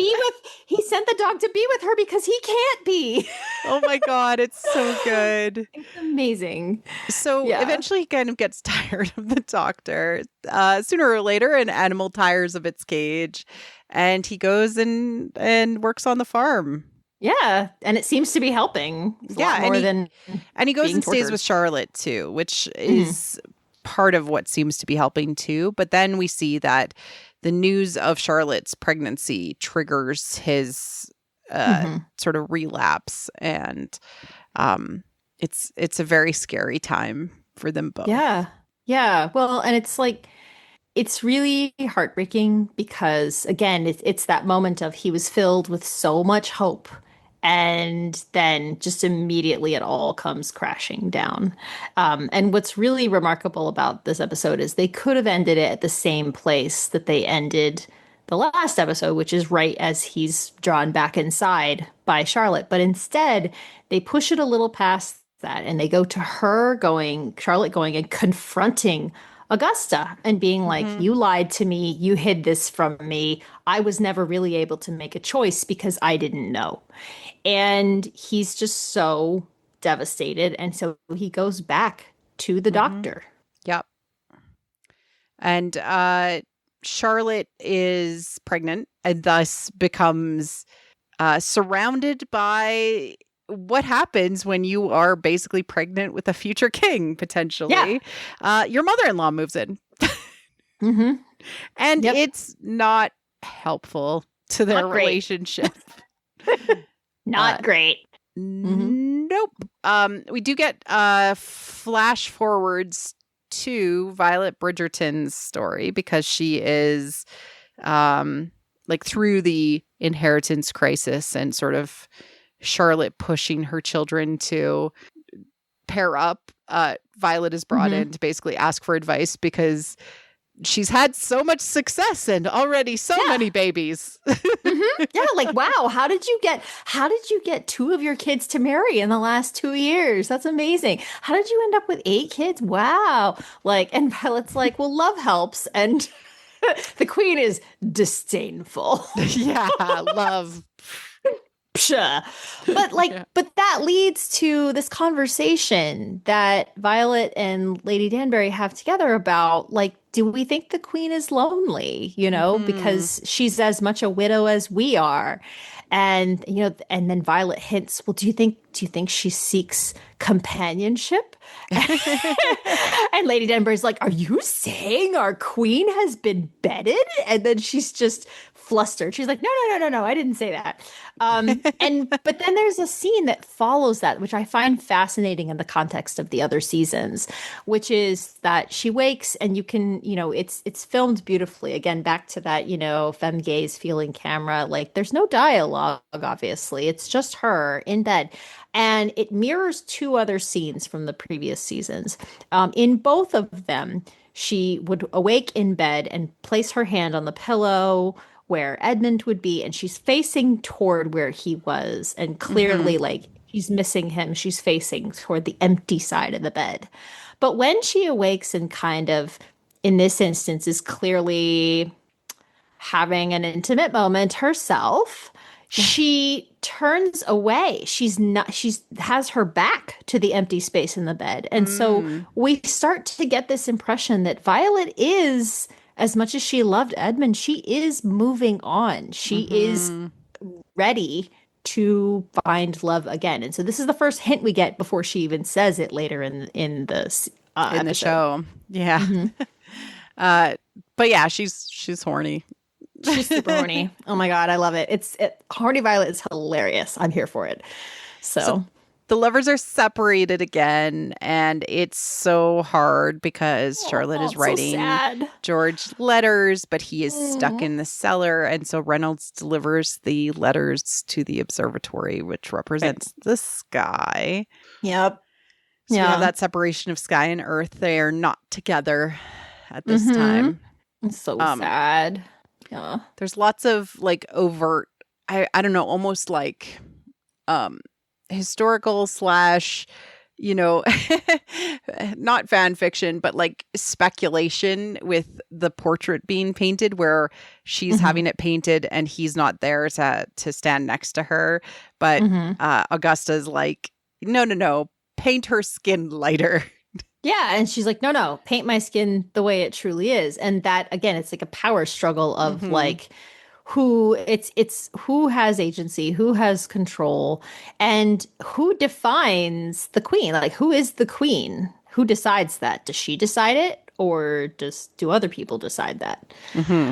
He sent the dog to be with her because he can't be. Oh my God, it's so good. It's amazing. So eventually he kind of gets tired of the doctor. Sooner or later, an animal tires of its cage, and he goes and works on the farm. Yeah, and it seems to be helping. And he goes and stays with Charlotte too, which is part of what seems to be helping too. But then we see that the news of Charlotte's pregnancy triggers his sort of relapse, and it's a very scary time for them both. Yeah. Well, and it's like it's really heartbreaking because again, it's that moment of he was filled with so much hope. And then just immediately it all comes crashing down. And what's really remarkable about this episode is they could have ended it at the same place that they ended the last episode, which is right as he's drawn back inside by Charlotte. But instead, they push it a little past that and they go to Charlotte going and confronting Augusta and being like, you lied to me. You hid this from me. I was never really able to make a choice because I didn't know. And he's just so devastated. And so he goes back to the doctor. Yep. And Charlotte is pregnant and thus becomes surrounded by what happens when you are basically pregnant with a future king, potentially. Yeah. Your mother-in-law moves in. And it's not helpful to their relationship. Not great. Nope. We do get flash forwards to Violet Bridgerton's story because she is like through the inheritance crisis and sort of Charlotte pushing her children to pair up. Violet is brought in to basically ask for advice because she's had so much success and already so many babies. Yeah, like wow, how did you get 2 of your kids to marry in the last 2 years? That's amazing. How did you end up with 8 kids? Wow. Like, and Violet's like, well, love helps, and the queen is disdainful. Yeah, love. But but that leads to this conversation that Violet and Lady Danbury have together about like, do we think the queen is lonely, because she's as much a widow as we are? And, and then Violet hints, well, do you think she seeks companionship? And Lady Danbury's like, are you saying our queen has been bedded? And then she's just flustered. She's like, no, I didn't say that. But then there's a scene that follows that, which I find fascinating in the context of the other seasons, which is that she wakes and you can, it's filmed beautifully. Again, back to that, femme gaze feeling camera. Like there's no dialogue, obviously. It's just her in bed. And it mirrors 2 other scenes from the previous seasons. In both of them, she would awake in bed and place her hand on the pillow where Edmund would be, and she's facing toward where he was, and clearly like she's missing him. She's facing toward the empty side of the bed. But when she awakes and kind of, in this instance, is clearly having an intimate moment herself, she turns away. She has her back to the empty space in the bed. And so we start to get this impression that Violet is, as much as she loved Edmund, she is moving on. She is ready to find love again. And so this is the first hint we get before she even says it later in the in the episode. show. Yeah. But yeah, she's horny. She's super horny. Oh my God, I love it. Horny Violet is hilarious. I'm here for it. So the lovers are separated again, and it's so hard because Charlotte is writing George letters, but he is stuck in the cellar. And so Reynolds delivers the letters to the observatory, which represents the sky. Yep. So we have that separation of sky and earth. They are not together at this time. It's so sad. Yeah. There's lots of like overt, I don't know, almost like historical slash, not fan fiction, but like speculation with the portrait being painted where she's having it painted and he's not there to stand next to her. But Augusta's like, no, paint her skin lighter. Yeah, and she's like, no, paint my skin the way it truly is. And that, again, it's like a power struggle of like who has agency, who has control, and who defines the queen. Like, who is the queen? Who decides that? Does she decide it, or do other people decide that?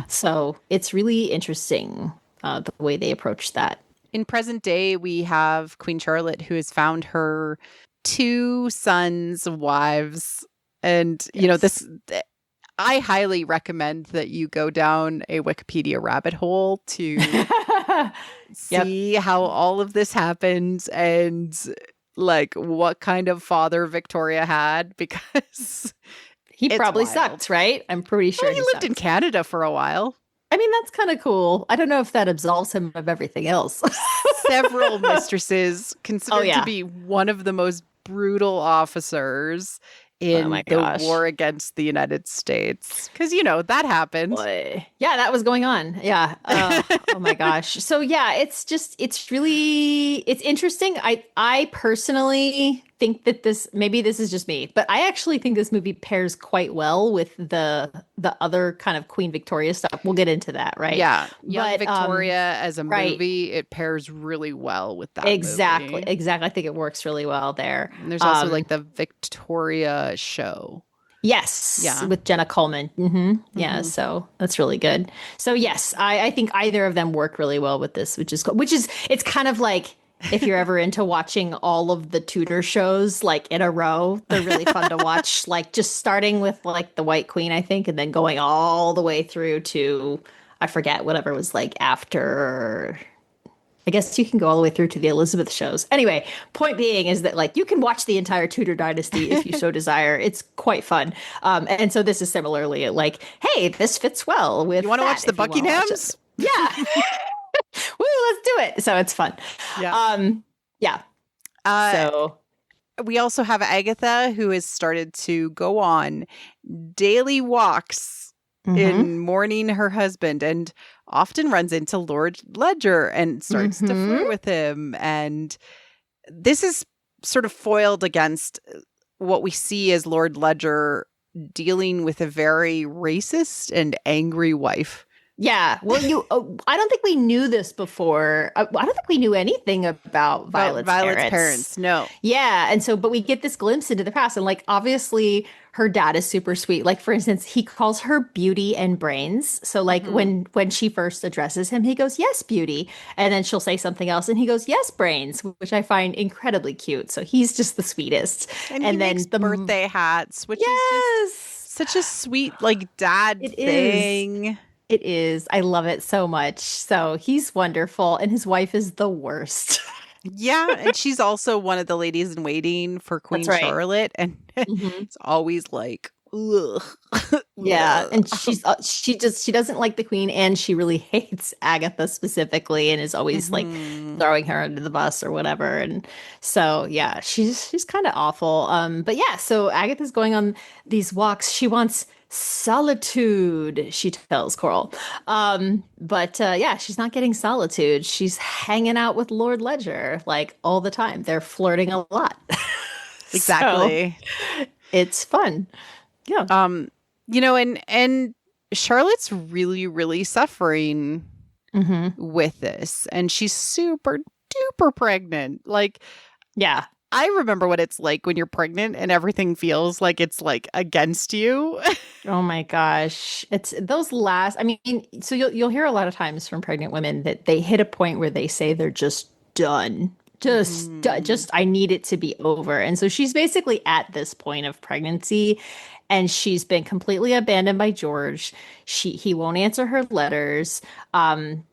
So it's really interesting the way they approach that. In present day, we have Queen Charlotte, who has found her 2 sons, wives, and I highly recommend that you go down a Wikipedia rabbit hole to see how all of this happened and like what kind of father Victoria had, because he probably sucked, right? I'm pretty sure he lived in Canada for a while. I mean, that's kind of cool. I don't know if that absolves him of everything else. Several mistresses, considered to be one of the most brutal officers in the war against the United States. Because, that happened. Boy. Yeah, that was going on. Yeah. Oh my gosh. So yeah, it's interesting. I personally think that maybe this is just me, but I actually think this movie pairs quite well with the other kind of Queen Victoria stuff. We'll get into that, right? Yeah. Young Victoria as a movie, it pairs really well with that Exactly. movie. Exactly. I think it works really well there. And there's also like the Victoria show. Yes. Yeah. With Jenna Coleman. Yeah. So that's really good. So yes, I think either of them work really well with this, which is it's kind of like, if you're ever into watching all of the Tudor shows like in a row, they're really fun to watch. Like just starting with like the White Queen, I think, and then going all the way through to, I forget, whatever was like after. I guess you can go all the way through to the Elizabeth shows. Anyway, point being is that like you can watch the entire Tudor dynasty if you so desire. It's quite fun. And so this is similarly like, hey, this fits well with. You want to watch the Buckinghams? Yeah. Woo, let's do it. So it's fun. Yeah. So we also have Agatha, who has started to go on daily walks in mourning her husband and often runs into Lord Ledger and starts to flirt with him. And this is sort of foiled against what we see as Lord Ledger dealing with a very racist and angry wife. Yeah. Well, I don't think we knew this before. I don't think we knew anything about Violet's parents. No. Yeah. And so, but we get this glimpse into the past. And like, obviously, her dad is super sweet. Like, for instance, he calls her Beauty and Brains. So like when she first addresses him, he goes, yes, Beauty. And then she'll say something else and he goes, yes, Brains, which I find incredibly cute. So he's just the sweetest. And he then makes the birthday hats, which is just such a sweet, like, dad thing. It is. I love it so much. So he's wonderful. And his wife is the worst. Yeah. And she's also one of the ladies in waiting for Queen Charlotte. And it's always like, ugh. Yeah. And she doesn't like the queen, and she really hates Agatha specifically, and is always like throwing her under the bus or whatever. And so, yeah, she's kind of awful. But yeah, so Agatha's going on these walks. She wants solitude, she tells Coral. But yeah, she's not getting solitude. She's hanging out with Lord Ledger like all the time. They're flirting a lot. Exactly. So, it's fun. Yeah. And Charlotte's really, really suffering with this. And she's super duper pregnant. Like, Yeah. I remember what it's like when you're pregnant and everything feels like it's like against you. Oh my gosh. It's those last, I mean, so you'll hear a lot of times from pregnant women that they hit a point where they say they're just done. Just I need it to be over. And so she's basically at this point of pregnancy and she's been completely abandoned by George. He won't answer her letters.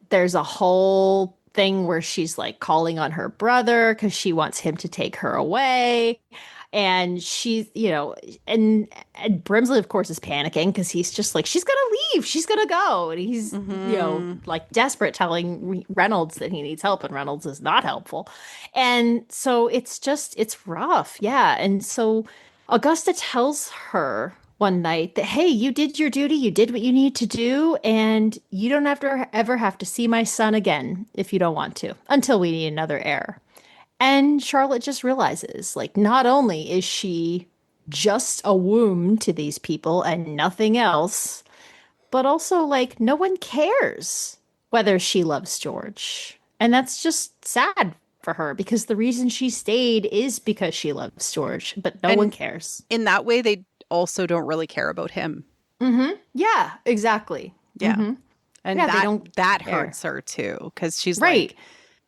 There's a whole thing where she's like calling on her brother because she wants him to take her away. And she's, and Brimsley, of course, is panicking because he's just like, she's gonna leave, she's gonna go. And he's, like desperate, telling Reynolds that he needs help, and Reynolds is not helpful. And so it's rough. Yeah. And so Augusta tells her one night that, hey, you did your duty, you did what you need to do, and you don't have to ever have to see my son again if you don't want to, until we need another heir. And Charlotte just realizes, like, not only is she just a womb to these people and nothing else, but also, like, no one cares whether she loves George. And that's just sad for her because the reason she stayed is because she loves George, but no one cares. In that way, they also don't really care about him. Yeah, exactly. Yeah. And that hurts her too, because she's like,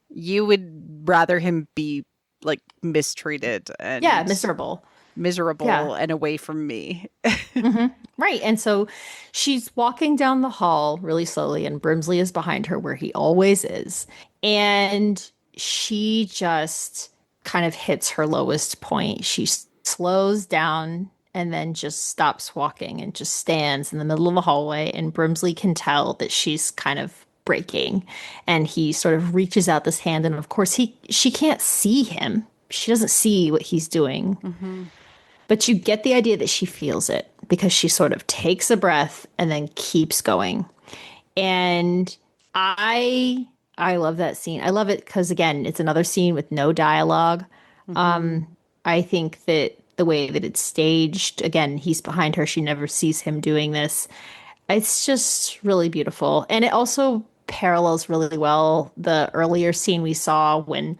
you would rather him be like mistreated and miserable and away from me. Right. And so she's walking down the hall really slowly, and Brimsley is behind her where he always is. And she just kind of hits her lowest point. She slows down and then just stops walking and just stands in the middle of the hallway. And Brimsley can tell that she's kind of breaking. And he sort of reaches out this hand. And of course, she can't see him. She doesn't see what he's doing. But you get the idea that she feels it because she sort of takes a breath and then keeps going. And I love that scene. I love it because, again, it's another scene with no dialogue. I think that the way that it's staged, again, he's behind her. She never sees him doing this. It's just really beautiful. And it also parallels really well the earlier scene we saw when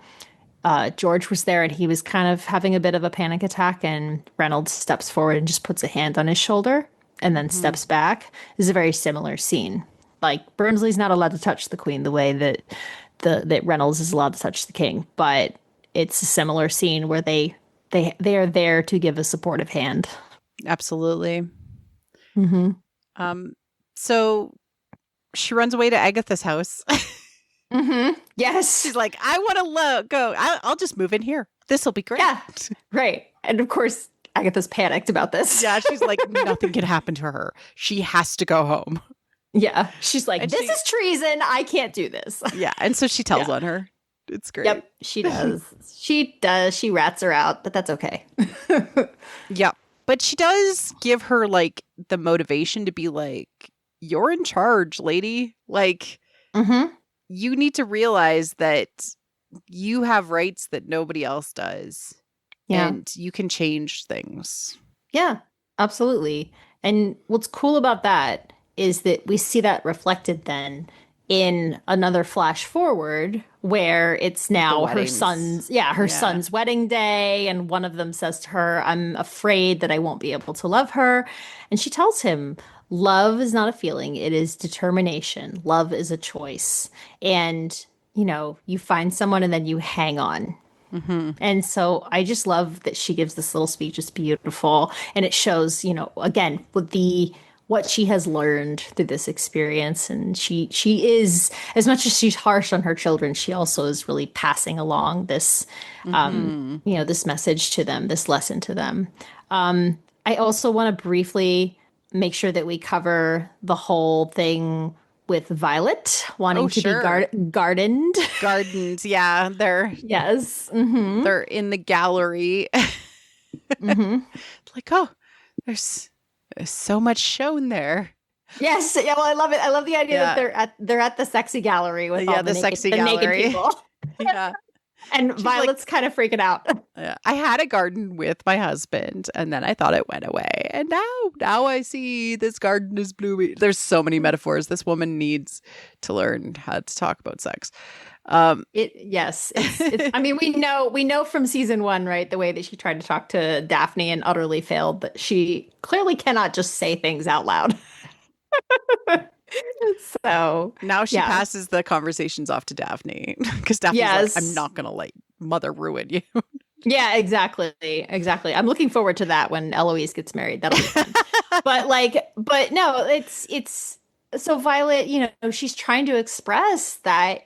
George was there and he was kind of having a bit of a panic attack, and Reynolds steps forward and just puts a hand on his shoulder and then steps back. This is a very similar scene. Like, Brimsley's not allowed to touch the queen the way that that Reynolds is allowed to touch the king, but it's a similar scene where they are there to give a supportive hand. Absolutely. So she runs away to Agatha's house. Yes. She's like, I want to go. I'll just move in here. This will be great. Yeah. Right. And of course, Agatha's panicked about this. Yeah. She's like, nothing can happen to her. She has to go home. Yeah. She's like, this is treason. I can't do this. Yeah. And so she tells on her. It's great. Yep. She does. She does. She rats her out, but that's okay. Yeah. But she does give her like the motivation to be like, you're in charge, lady. Like, you need to realize that you have rights that nobody else does. Yeah. And you can change things. Yeah, absolutely. And what's cool about that is that we see that reflected then in another flash forward where it's now her son's son's wedding day, and one of them says to her, I'm afraid that I won't be able to love her. And she tells him, love is not a feeling, it is determination. Love is a choice. And, you find someone and then you hang on. And so I just love that she gives this little speech. It's beautiful. And it shows, again, with what she has learned through this experience. And she is, as much as she's harsh on her children, she also is really passing along this, this message to them, this lesson to them. I also want to briefly make sure that we cover the whole thing with Violet wanting to be gardened. Gardens, yeah. They're they're in the gallery. Like, there's so much shown there. Yes, yeah. Well, I love it. I love the idea that they're at the sexy gallery with all the sexy gallery. naked people. Yeah. And She's Violet's kind of freaking out. I had a garden with my husband, and then I thought it went away. And now I see this garden is blooming. There's so many metaphors. This woman needs to learn how to talk about sex. Yes. I mean, we know from season 1, right? The way that she tried to talk to Daphne and utterly failed, but she clearly cannot just say things out loud. So now she passes the conversations off to Daphne because Daphne's like, I'm not going to let mother ruin you. Yeah, exactly. I'm looking forward to that when Eloise gets married. That'll be fun. but no, it's so Violet, she's trying to express that,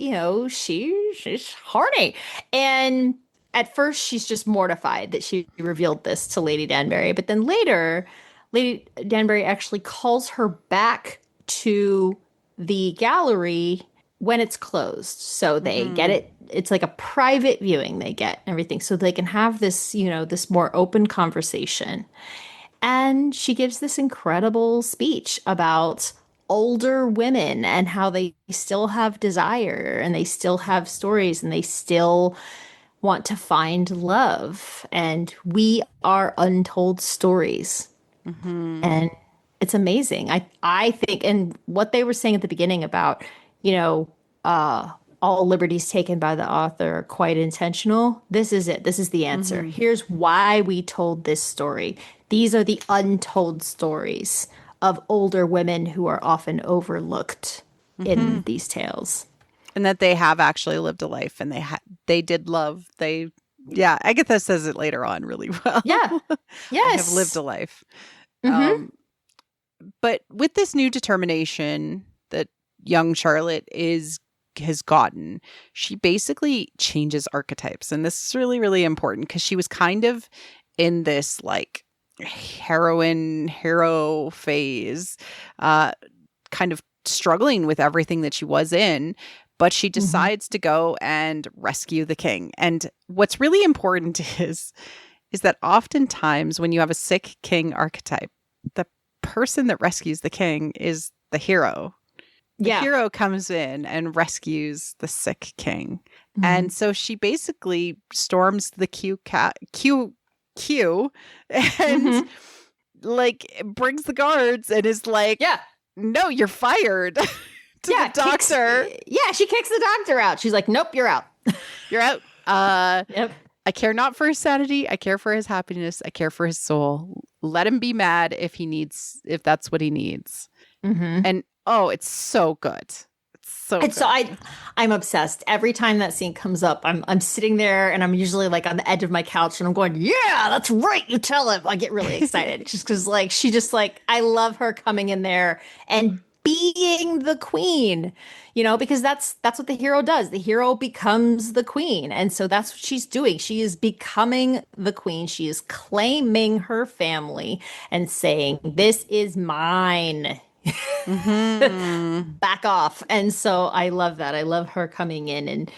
she's horny. And at first she's just mortified that she revealed this to Lady Danbury. But then later, Lady Danbury actually calls her back to the gallery when it's closed. So they get it. It's like a private viewing they get and everything. So they can have this, this more open conversation. And she gives this incredible speech about older women and how they still have desire and they still have stories and they still want to find love. And we are untold stories. And it's amazing. I think, and what they were saying at the beginning about, all liberties taken by the author are quite intentional. This is it. This is the answer. Here's why we told this story. These are the untold stories of older women who are often overlooked in these tales. And that they have actually lived a life and they did love. Agatha says it later on really well. Yeah. Yes. I have lived a life. But with this new determination that young Charlotte has gotten, she basically changes archetypes. And this is really, really important because she was kind of in this like hero phase, kind of struggling with everything that she was in. But she decides to go and rescue the king. And what's really important is that oftentimes when you have a sick king archetype, the person that rescues the king is the hero. The hero comes in and rescues the sick king. And so she basically storms the Q and like brings the guards and is like, no, you're fired. To the doctor. She kicks the doctor out. She's like, nope, you're out. You're out. Yep. I care not for his sanity. I care for his happiness. I care for his soul. Let him be mad if that's what he needs. And it's so good. It's so I'm obsessed. Every time that scene comes up, I'm sitting there and I'm usually like on the edge of my couch and I'm going, yeah, that's right. You tell him. I get really excited just because like she just like I love her coming in there and being the queen, because that's what the hero does. The hero becomes the queen. And so that's what she's doing. She is becoming the queen. She is claiming her family and saying, this is mine. Back off. And so I love that. I love her coming in and,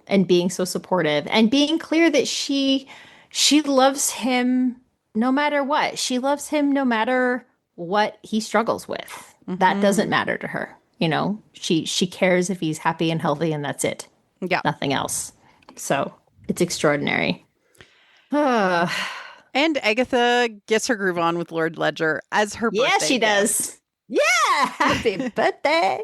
and being so supportive and being clear that she loves him no matter what. She loves him no matter what he struggles with. That doesn't matter to her. She cares if he's happy and healthy and that's it. Yeah. Nothing else. So it's extraordinary. And Agatha gets her groove on with Lord Ledger as her birthday. Yes, she does. Yeah. Happy birthday.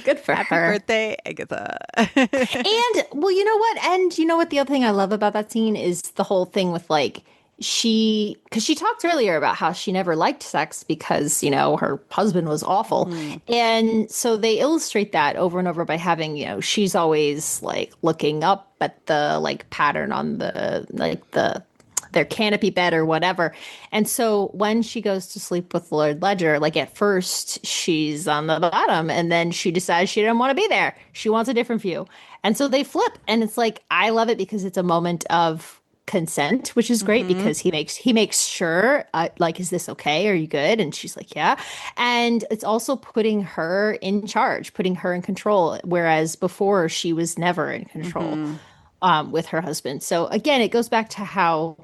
Good for her. Happy birthday, Agatha. And well, you know what? And you know what? The other thing I love about that scene is the whole thing with like, because she talked earlier about how she never liked sex because, her husband was awful. And so they illustrate that over and over by having, she's always like looking up at the like pattern on their canopy bed or whatever. And so when she goes to sleep with Lord Ledger, like at first she's on the bottom and then she decides she didn't want to be there. She wants a different view. And so they flip. And it's like, I love it because it's a moment of consent, which is great because he makes sure like, is this okay? Are you good? And she's like, yeah. And it's also putting her in charge, putting her in control. Whereas before she was never in control with her husband. So again, it goes back to how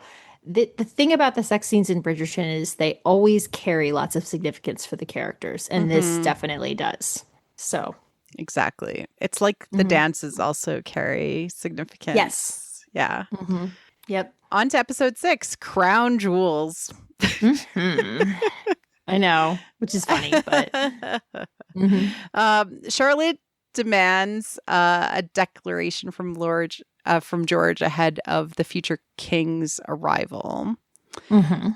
the thing about the sex scenes in Bridgerton is they always carry lots of significance for the characters. And this definitely does. So Exactly. It's like the dances also carry significance. Yes. Yeah. Yep. On to episode 6, Crown Jewels. I know, which is funny, but Charlotte demands a declaration from from George ahead of the future king's arrival.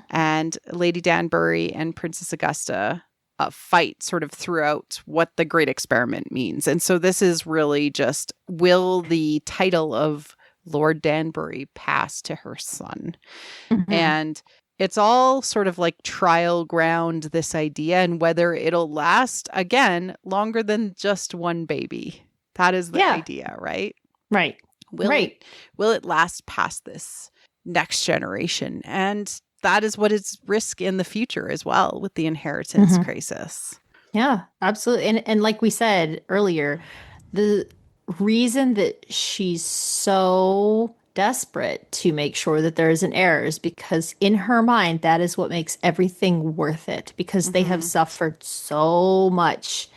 And Lady Danbury and Princess Augusta fight sort of throughout what the Great Experiment means. And so this is really just, will the title of Lord Danbury pass to her son? And it's all sort of like trial ground, this idea, and whether it'll last, again, longer than just one baby. That is the idea, right? Right. Will it last past this next generation? And that is what is risk in the future as well with the inheritance crisis. Yeah, absolutely. And like we said earlier, the reason that she's so desperate to make sure that there is an heir is because in her mind, that is what makes everything worth it, because they have suffered so much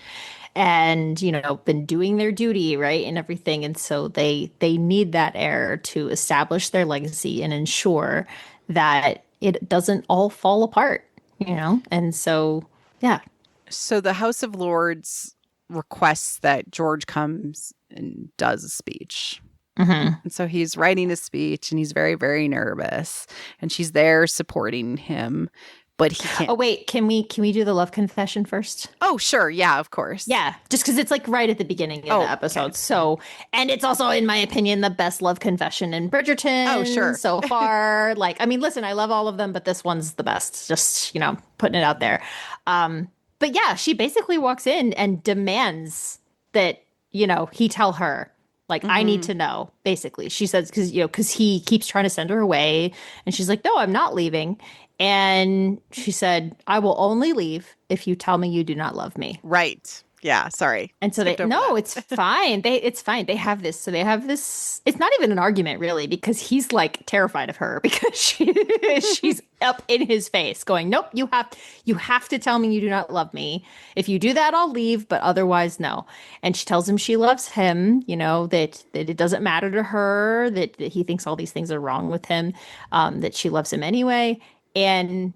and, you know, been doing their duty, right, and everything. And so they need that heir to establish their legacy and ensure that it doesn't all fall apart, you know? And so, yeah. So the House of Lords requests that George comes and does a speech. And so he's writing a speech and he's very, very nervous. And she's there supporting him, but he can't. Oh, wait, can we do the love confession first? Oh, sure. Yeah, of course. Yeah, just because it's like right at the beginning of the episode. Okay. So, and it's also, in my opinion, the best love confession in Bridgerton. Oh, sure. So far. Like, I mean, listen, I love all of them, but this one's the best. Just, you know, putting it out there. But yeah, she basically walks in and demands that, you know, he tell her, like, I need to know, basically. She says, because he keeps trying to send her away. And she's like, no, I'm not leaving. And she said, I will only leave if you tell me you do not love me. Right. Yeah. Sorry. And so it's fine. It's fine. They have this. So they have this. It's not even an argument, really, because he's like terrified of her because she's up in his face going, nope, you have to tell me you do not love me. If you do that, I'll leave. But otherwise, no. And she tells him she loves him, you know, that it doesn't matter to her, that he thinks all these things are wrong with him, that she loves him anyway. And,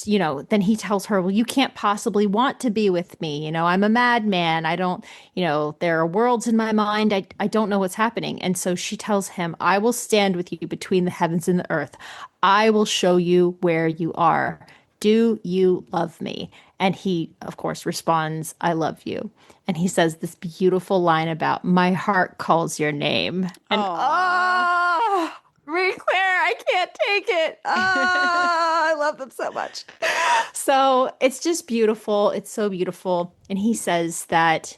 you know, then he tells her, well, you can't possibly want to be with me. You know, I'm a madman. I don't, you know, there are worlds in my mind. I don't know what's happening. And so she tells him, I will stand with you between the heavens and the earth. I will show you where you are. Do you love me? And he, of course, responds, I love you. And he says this beautiful line about, my heart calls your name. And Marie Claire, I can't take it. I love them so much. So it's just beautiful. It's so beautiful. And he says that,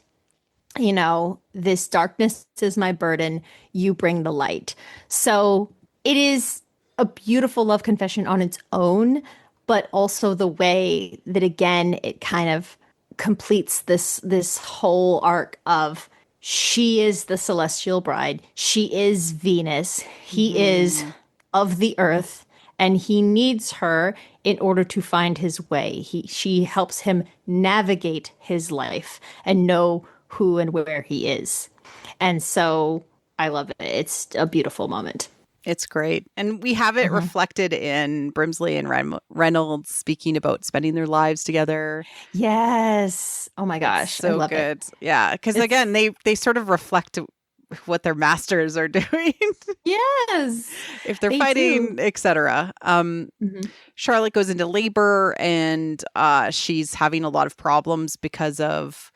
you know, this darkness is my burden. You bring the light. So it is a beautiful love confession on its own, but also the way that, again, it kind of completes this whole arc of, she is the celestial bride. She is Venus. He is of the earth, and he needs her in order to find his way. She helps him navigate his life and know who and where he is. And so I love it. It's a beautiful moment. It's great. And we have it reflected in Brimsley and Reynolds speaking about spending their lives together. Yes. Oh my gosh. So I love good. It. Yeah. Because again, they sort of reflect what their masters are doing. Yes. If they're fighting, etc. Charlotte goes into labor and she's having a lot of problems because of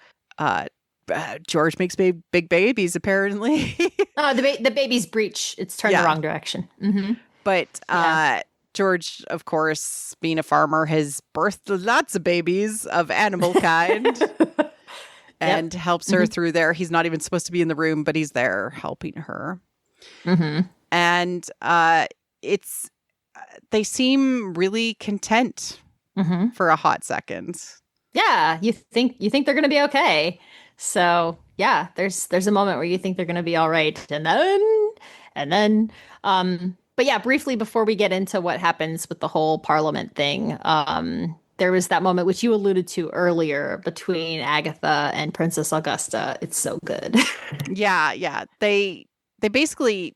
George makes big babies, apparently. The baby's breech. It's turned the wrong direction. But George, of course, being a farmer, has birthed lots of babies of animal kind and helps her through there. He's not even supposed to be in the room, but he's there helping her. And they seem really content for a hot second. Yeah, you think they're going to be okay. So yeah, there's a moment where you think they're going to be all right, and then, but yeah, briefly before we get into what happens with the whole Parliament thing, there was that moment which you alluded to earlier between Agatha and Princess Augusta. It's so good. Yeah. They basically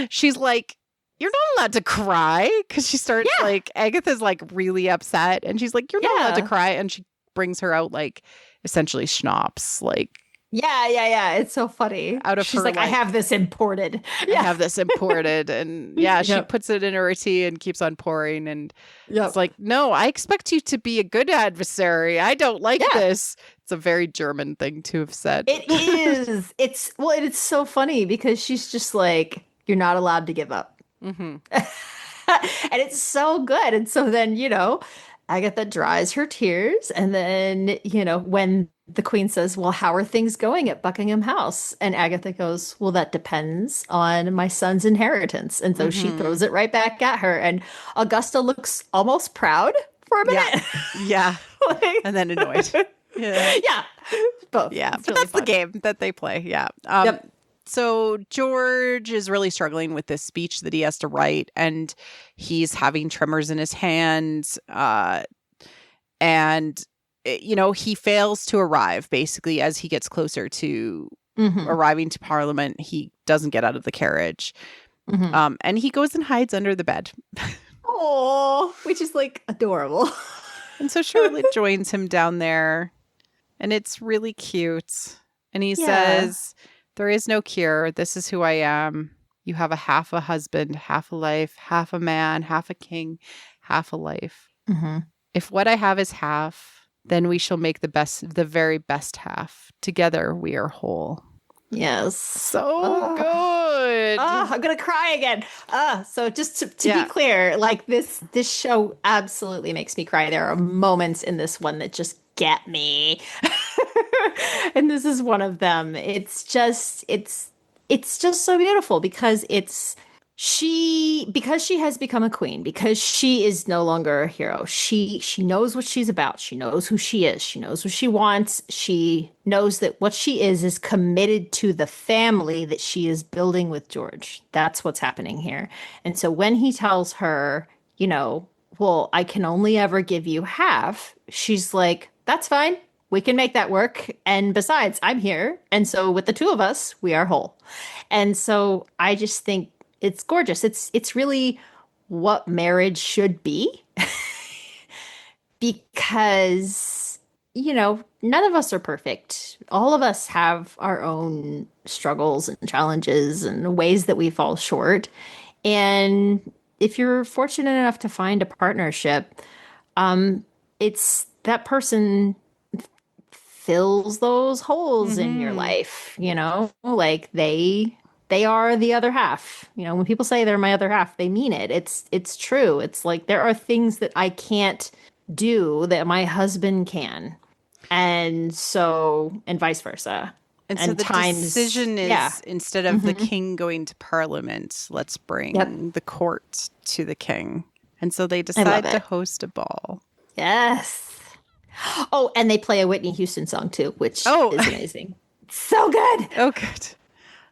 she's like, you're not allowed to cry, because she starts like, Agatha's like really upset, and she's like, you're not allowed to cry, and she brings her out like essentially schnapps, like Yeah. It's so funny. out of She's her, like, I have this imported. I have this imported, and she puts it in her tea and keeps on pouring, and it's like, no, I expect you to be a good adversary. I don't like this. It's a very German thing to have said. It is. It's so funny because she's just like, you're not allowed to give up. Mm-hmm. And it's so good. And so then, Agatha dries her tears. And then, when the queen says, well, how are things going at Buckingham House? And Agatha goes, well, that depends on my son's inheritance. And so she throws it right back at her. And Augusta looks almost proud for a minute. Yeah. And then annoyed. Yeah. Both. Yeah. It's But really that's the game that they play. Yeah. So George is really struggling with this speech that he has to write, and he's having tremors in his hands. And he fails to arrive, basically, as he gets closer to arriving to Parliament. He doesn't get out of the carriage. And he goes and hides under the bed. Oh, which is like adorable. And so Charlotte joins him down there, and it's really cute. And he says, there is no cure. This is who I am. You have half a husband, half a life, half a man, half a king, half a life. If what I have is half, then we shall make the very best half. Together we are whole. Yes. So good. I'm going to cry again. So just to be clear, like this show absolutely makes me cry. There are moments in this one that just get me. And this is one of them. It's just so beautiful because she has become a queen, because she is no longer a hero. She knows what she's about. She knows who she is. She knows what she wants. She knows that what she is committed to the family that she is building with George. That's what's happening here. And so when he tells her, well, I can only ever give you half, she's like, that's fine. We can make that work. And besides, I'm here. And so with the two of us, we are whole. And so I just think it's gorgeous. It's really what marriage should be. Because, none of us are perfect. All of us have our own struggles and challenges and ways that we fall short. And if you're fortunate enough to find a partnership, it's that person fills those holes in your life, like they are the other half. When people say they're my other half, they mean it. It's true. It's like there are things that I can't do that my husband can. And vice versa. And so the decision is, instead of the king going to Parliament, let's bring the court to the king. And so they decide to host a ball. Yes. Oh, and they play a Whitney Houston song too, which is amazing. So good. Oh, good.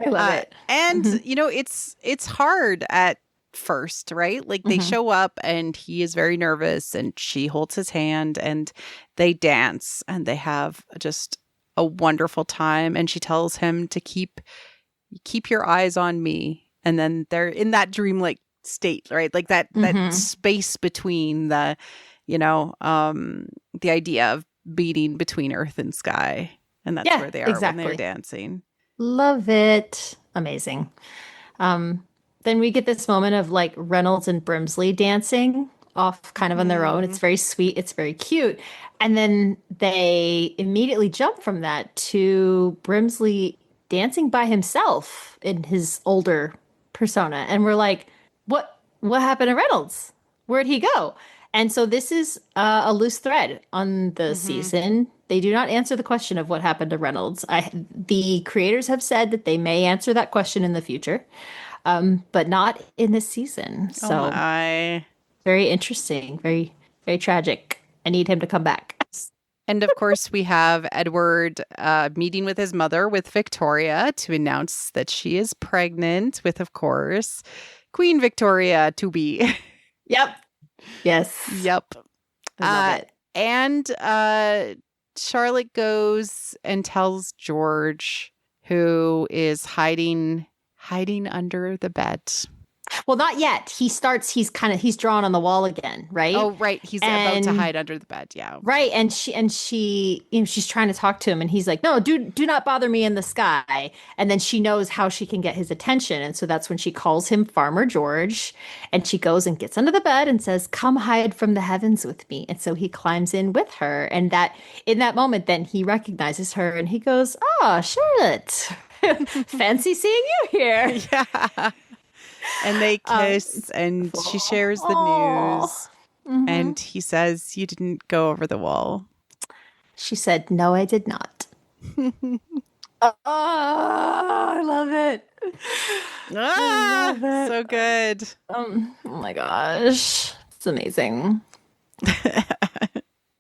I love it. And, it's hard at first, right? Like they show up and he is very nervous and she holds his hand and they dance and they have just a wonderful time. And she tells him to keep your eyes on me. And then they're in that dreamlike state, right? Like that space between the idea of beating between earth and sky. And that's where they are when they're dancing. Love it. Amazing. Then we get this moment of like Reynolds and Brimsley dancing off kind of on their own. It's very sweet. It's very cute. And then they immediately jump from that to Brimsley dancing by himself in his older persona. And we're like, what happened to Reynolds? Where'd he go? And so this is a loose thread on the season. They do not answer the question of what happened to Reynolds. The creators have said that they may answer that question in the future, but not in this season. So very interesting, very, very tragic. I need him to come back. And of course, we have Edward meeting with his mother, with Victoria, to announce that she is pregnant with, of course, Queen Victoria to be. Yep. Yes. Yep. I love it. And Charlotte goes and tells George, who is hiding under the bed. Well, not yet. He's drawn on the wall again, right? Oh, right. He's about to hide under the bed. Yeah. Right. And she, she's trying to talk to him and he's like, no, do not bother me in the sky. And then she knows how she can get his attention. And so that's when she calls him Farmer George, and she goes and gets under the bed and says, come hide from the heavens with me. And so he climbs in with her. And that in that moment, then he recognizes her and he goes, oh, Charlotte, fancy seeing you here. Yeah. And they kiss, and she shares the news. Mm-hmm. And he says, you didn't go over the wall. She said, no, I did not. Oh, I love it. Ah, I love it. So good. Oh my gosh. It's amazing.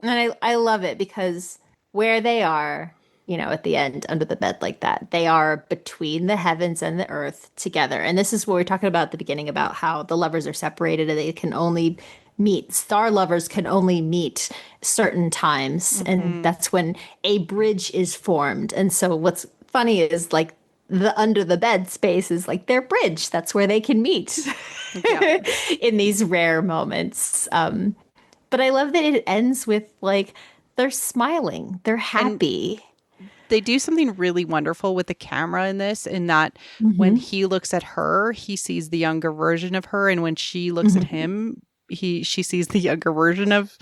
And I love it because where they are, at the end under the bed like that, they are between the heavens and the earth together. And this is what we are talking about at the beginning about how the lovers are separated and they can only meet. Star lovers can only meet certain times. Mm-hmm. And that's when a bridge is formed. And so what's funny is like the under the bed space is like their bridge. That's where they can meet in these rare moments. But I love that it ends with like, they're smiling. They're happy. And they do something really wonderful with the camera in this, in that when he looks at her, he sees the younger version of her. And when she looks at him, she sees the younger version of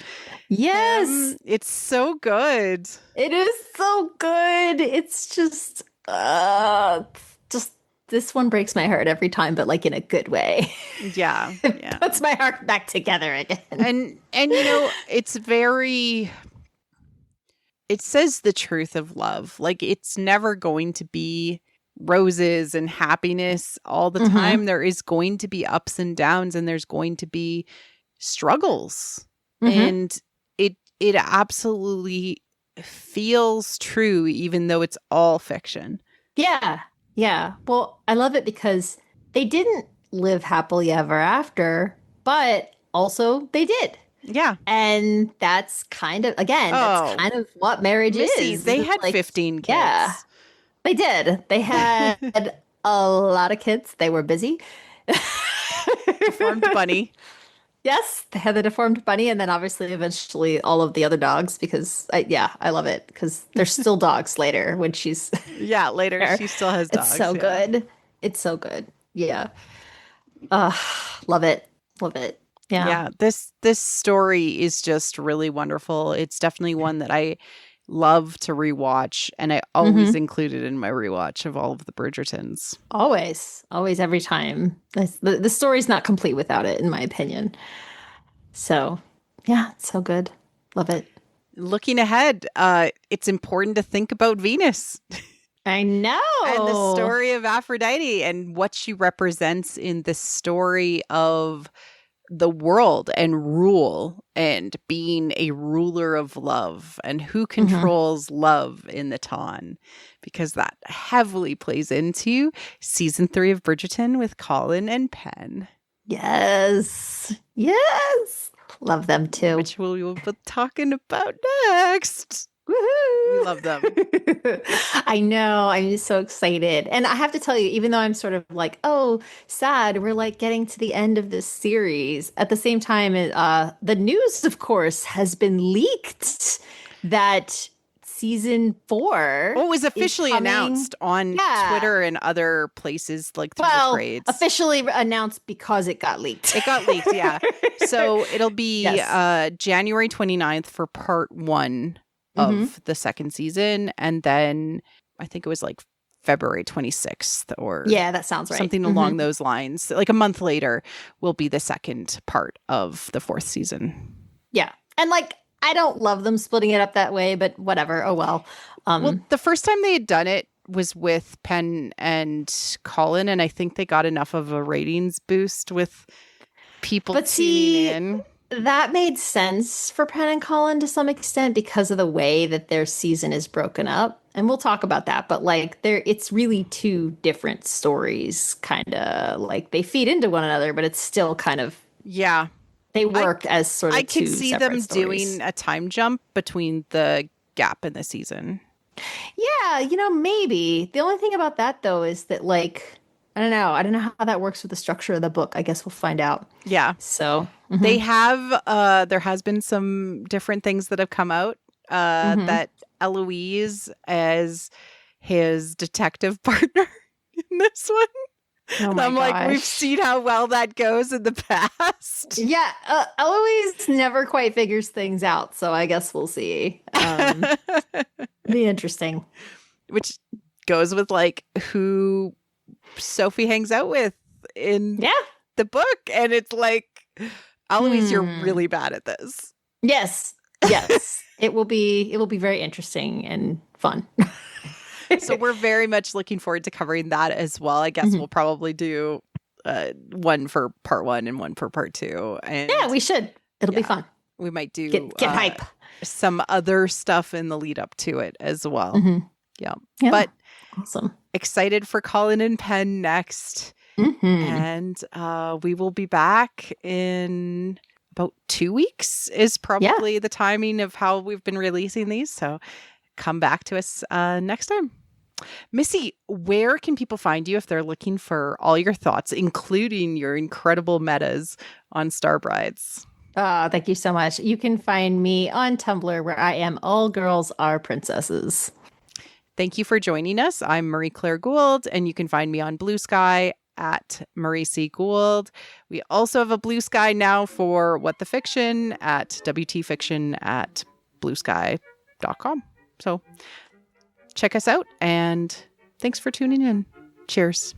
him. It's so good. It is so good. It's just this one breaks my heart every time, but like in a good way. Yeah. It puts my heart back together again. And it's very, it says the truth of love. Like, it's never going to be roses and happiness all the time. There is going to be ups and downs, and there's going to be struggles. And it absolutely feels true, even though it's all fiction. Yeah. Yeah. Well, I love it because they didn't live happily ever after, but also they did. Yeah. And that's kind of, again, that's kind of what marriage is. They had like 15 kids. Yeah. They did. They had a lot of kids. They were busy. Deformed bunny. Yes, they had the deformed bunny, and then obviously eventually all of the other dogs, because I love it because there's still dogs later when she's later there. She still has dogs. It's so good. It's so good. Yeah. Love it. Yeah. This story is just really wonderful. It's definitely one that I love to rewatch, and I always include it in my rewatch of all of the Bridgertons. Always, every time. The story's not complete without it, in my opinion. So, yeah, it's so good. Love it. Looking ahead, it's important to think about Venus. I know. And the story of Aphrodite and what she represents in the story of the world and rule and being a ruler of love and who controls love in the Ton, because that heavily plays into season 3 of Bridgerton with Colin and Penn. Yes. Love them too. Which we will be talking about next. Woohoo! We love them. I know. I'm just so excited. And I have to tell you, even though I'm sort of like, oh, sad, we're like getting to the end of this series. At the same time, the news, of course, has been leaked that season 4 it was officially announced on Twitter and other places, like through the trades. Officially announced because it got leaked. It got leaked, yeah. So it'll be January 29th for part 1 of the second season, and then I think it was like February 26th or that sounds right. Something along those lines. Like a month later will be the second part of the 4th season. Yeah. And like, I don't love them splitting it up that way, but whatever. Oh, well. Well, the first time they had done it was with Penn and Colin, and I think they got enough of a ratings boost with people tuning in. That made sense for Penn and Colin to some extent because of the way that their season is broken up. And we'll talk about that. But like it's really 2 different stories, kind of like they feed into one another, but it's still kind of They work as sort of I could two see separate them stories. doing a time jump between the gap in the season. Yeah, maybe. The only thing about that though is that like I don't know. I don't know how that works with the structure of the book. I guess we'll find out. Yeah. So, They have there has been some different things that have come out that Eloise as his detective partner in this one. oh And my I'm like, we've gosh. seen how well that goes in the past. Yeah, Eloise never quite figures things out, so I guess we'll see. Be interesting. Which goes with like who Sophie hangs out with in Yeah. the book. And it's like, Eloise, you're really bad at this. Yes. Yes. It will be very interesting and fun. So we're very much looking forward to covering that as well. I guess we'll probably do one for part 1 and one for part 2. And Yeah, we should. It'll be fun. we might do Get hype. some other stuff in the lead up to it as well. Yeah. But awesome. Excited for Colin and Penn next. And we will be back in about 2 weeks is probably the timing of how we've been releasing these. So come back to us next time. Missy, where can people find you if they're looking for all your thoughts, including your incredible metas on Star Brides? Thank you so much. You can find me on Tumblr where I am All Girls Are Princesses. Thank you for joining us. I'm Marie Claire Gould, and you can find me on Blue Sky at Marie C. Gould. We also have a Blue Sky now for What the Fiction at WTFiction at bluesky.com. So check us out, and thanks for tuning in. Cheers.